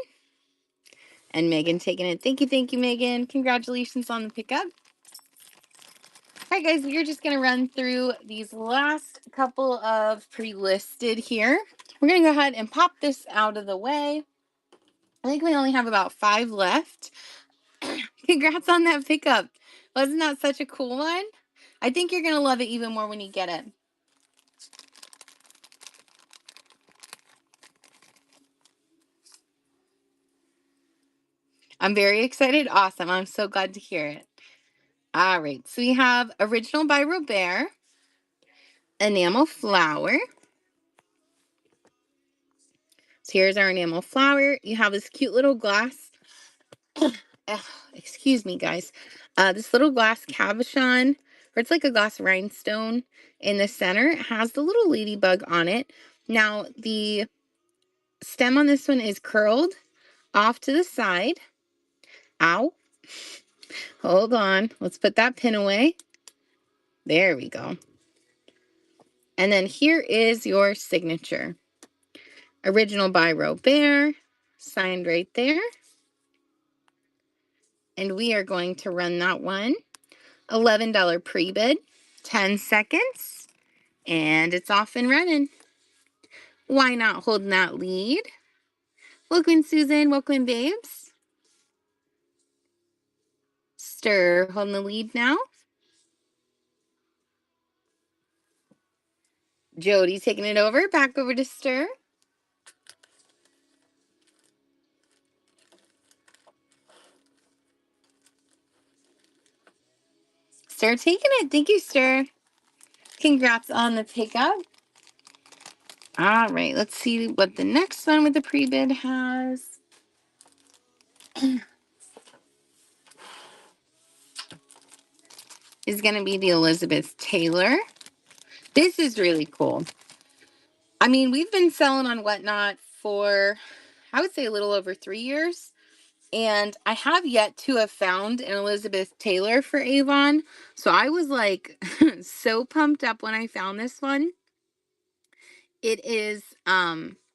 And Megan taking it. Thank you, Megan. Congratulations on the pickup. All right, guys, we're just going to run through these last couple of pre-listed here. We're going to go ahead and pop this out of the way. I think we only have about 5 left. Congrats on that pickup. Wasn't that such a cool one? I think you're going to love it even more when you get it. I'm very excited. Awesome. I'm so glad to hear it. All right. So we have Original by Robert. Enamel flower. So here's our enamel flower. You have this cute little glass. Excuse me, guys. This little glass cabochon, or it's like a glass rhinestone in the center. It has the little ladybug on it. Now, the stem on this one is curled off to the side. Ow. Hold on. Let's put that pin away. There we go. And then here is your signature. Original by Robert. Signed right there. And we are going to run that one. $11 pre-bid. 10 seconds. And it's off and running. Why not holding that lead? Welcome, Susan. Welcome, babes. Stir holding the lead now. Jody taking it over. Back over to Stir. Stir taking it. Thank you, Stir. Congrats on the pickup. All right, let's see what the next one with the pre-bid has. Is going to be the Elizabeth Taylor. This is really cool. I mean, we've been selling on Whatnot for, I would say, a little over 3 years. And I have yet to have found an Elizabeth Taylor for Avon. So I was like so pumped up when I found this one. It is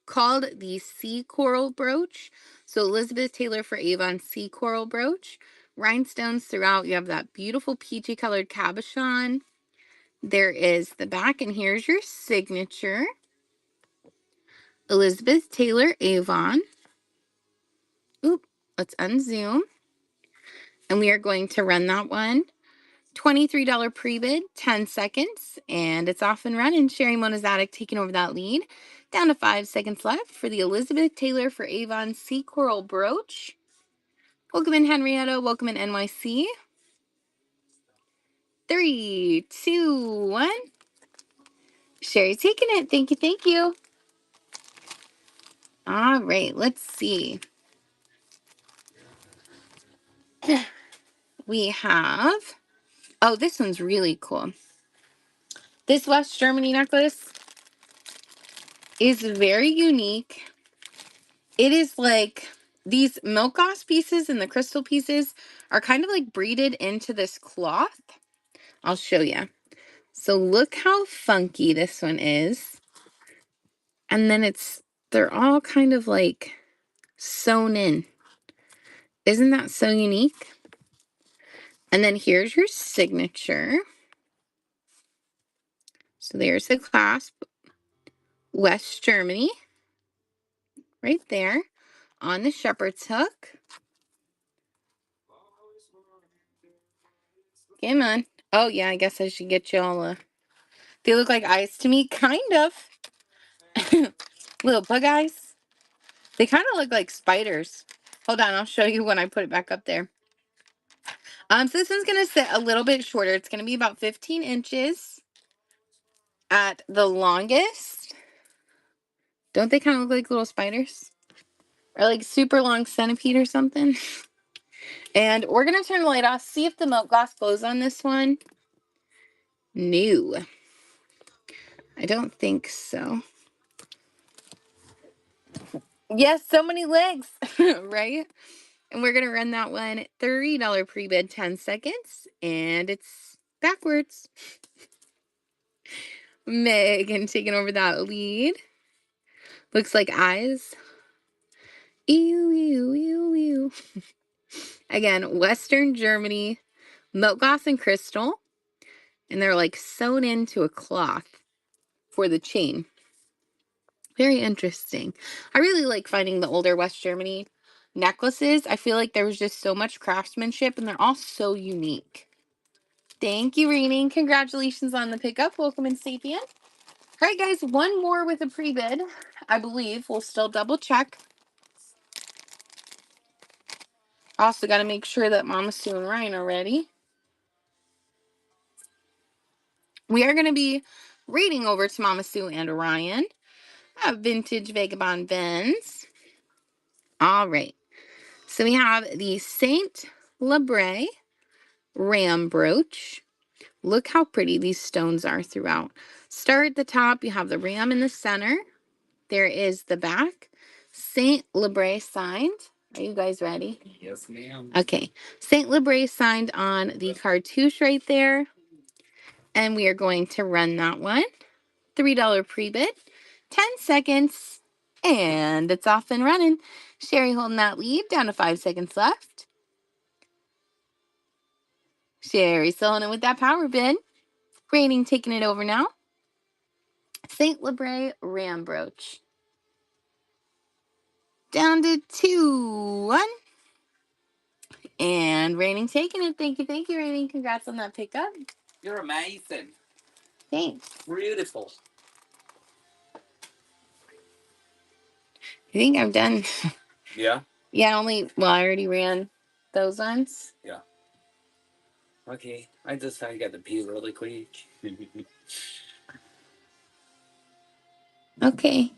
called the Sea Coral Brooch. So Elizabeth Taylor for Avon Sea Coral Brooch. Rhinestones throughout. You have that beautiful peachy colored cabochon. There is the back, and here's your signature. Elizabeth Taylor Avon. Oop, let's unzoom. And we are going to run that one. $23 pre-bid, 10 seconds, and it's off and running. Sherry Monazatic taking over that lead. Down to 5 seconds left for the Elizabeth Taylor for Avon Sea Coral Brooch. Welcome in, Henrietta. Welcome in, NYC. 3, 2, 1. Sherry's taking it. Thank you, thank you. All right, let's see. We have, oh, this one's really cool. This West Germany necklace is very unique. It is like these milk gauze pieces and the crystal pieces are kind of like braided into this cloth. I'll show you. So look how funky this one is. And then they're all kind of like sewn in. Isn't that so unique? And then here's your signature. So there's the clasp. West Germany. Right there. On the shepherd's hook. Come on. Oh yeah, I guess I should get you all they look like eyes to me, kind of. Little bug eyes. They kind of look like spiders. Hold on, I'll show you when I put it back up there. So this one's going to sit a little bit shorter. It's going to be about 15 inches at the longest. Don't they kind of look like little spiders? Or like super long centipede or something? And we're going to turn the light off, see if the milk gloss glows on this one. No. I don't think so. Yes, so many legs, right? And we're going to run that one $30 pre-bid, 10 seconds. And it's backwards. Megan taking over that lead. Looks like eyes. Ew, ew, ew, ew. Again, Western Germany, milk gloss and crystal. And they're like sewn into a cloth for the chain. Very interesting. I really like finding the older West Germany necklaces. I feel like there was just so much craftsmanship and they're all so unique. Thank you, Raining. Congratulations on the pickup. Welcome in, Sapien. All right, guys, one more with a pre-bid, I believe. We'll still double check. Also got to make sure that Mama Sue and Ryan are ready. We are going to be reading over to Mama Sue and Ryan. Vintage Vagabond Vens. All right. So we have the Saint Labre Ram Brooch. Look how pretty these stones are throughout. Start at the top. You have the ram in the center. There is the back. Saint Labre signed. Are you guys ready? Yes, ma'am. Okay. Saint Labre signed on the cartouche right there. And we are going to run that one. $3 pre-bid. 10 seconds. And it's off and running. Sherry holding that lead. Down to 5 seconds left. Sherry selling it with that power bid. Raining taking it over now. Saint Labre Ram Brooch. Down to 2, 1. And Raining taking it. Thank you, Raining. Congrats on that pickup. You're amazing. Thanks. Beautiful. I think I'm done. Yeah? Yeah, I already ran those ones. Yeah. Okay. I got to pee really quick. Okay.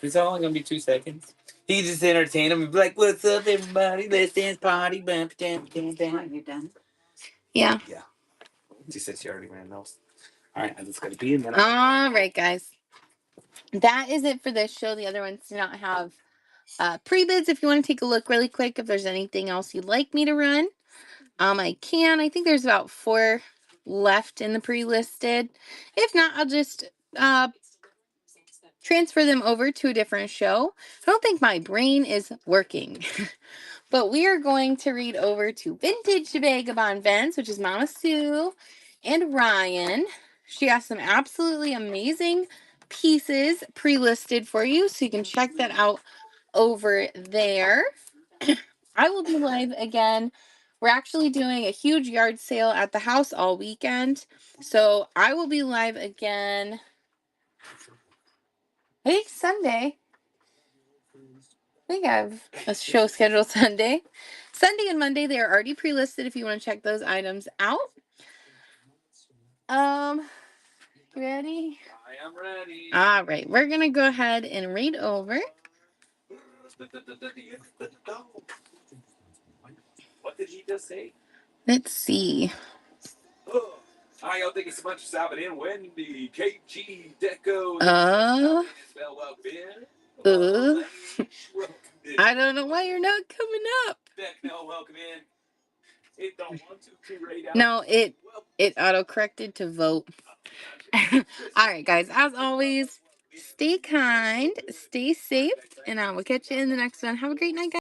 It's only going to be 2 seconds. He just entertain him and be like, what's up, everybody? Let's dance party. Bam, bam, bam, bam. You're done. Yeah. Yeah. She said she already ran those. All right. I just got to pee and then All right, guys. That is it for this show. The other ones do not have Pre-bids, if you want to take a look really quick, if there's anything else you'd like me to run, I can. I think there's about 4 left in the pre-listed. If not, I'll just transfer them over to a different show. I don't think my brain is working. But we are going to read over to Vintage Vagabond Vents, which is Mama Sue and Ryan. She has some absolutely amazing pieces pre-listed for you, so you can check that out over there. I will be live again. We're actually doing a huge yard sale at the house all weekend, so I will be live again, I think Sunday. I think I have a show scheduled Sunday. Sunday and Monday, they are already pre-listed if you want to check those items out. You ready? I am ready. All right, we're gonna go ahead and read over. What did he just say? Let's see. I don't think it's so much stopping in Wendy, KG, Deco. I don't know why you're not coming up. Deco, welcome in. It don't want to rate out. No, it auto-corrected to vote. All right, guys, as always, stay kind, stay safe, and I will catch you in the next one. Have a great night, guys.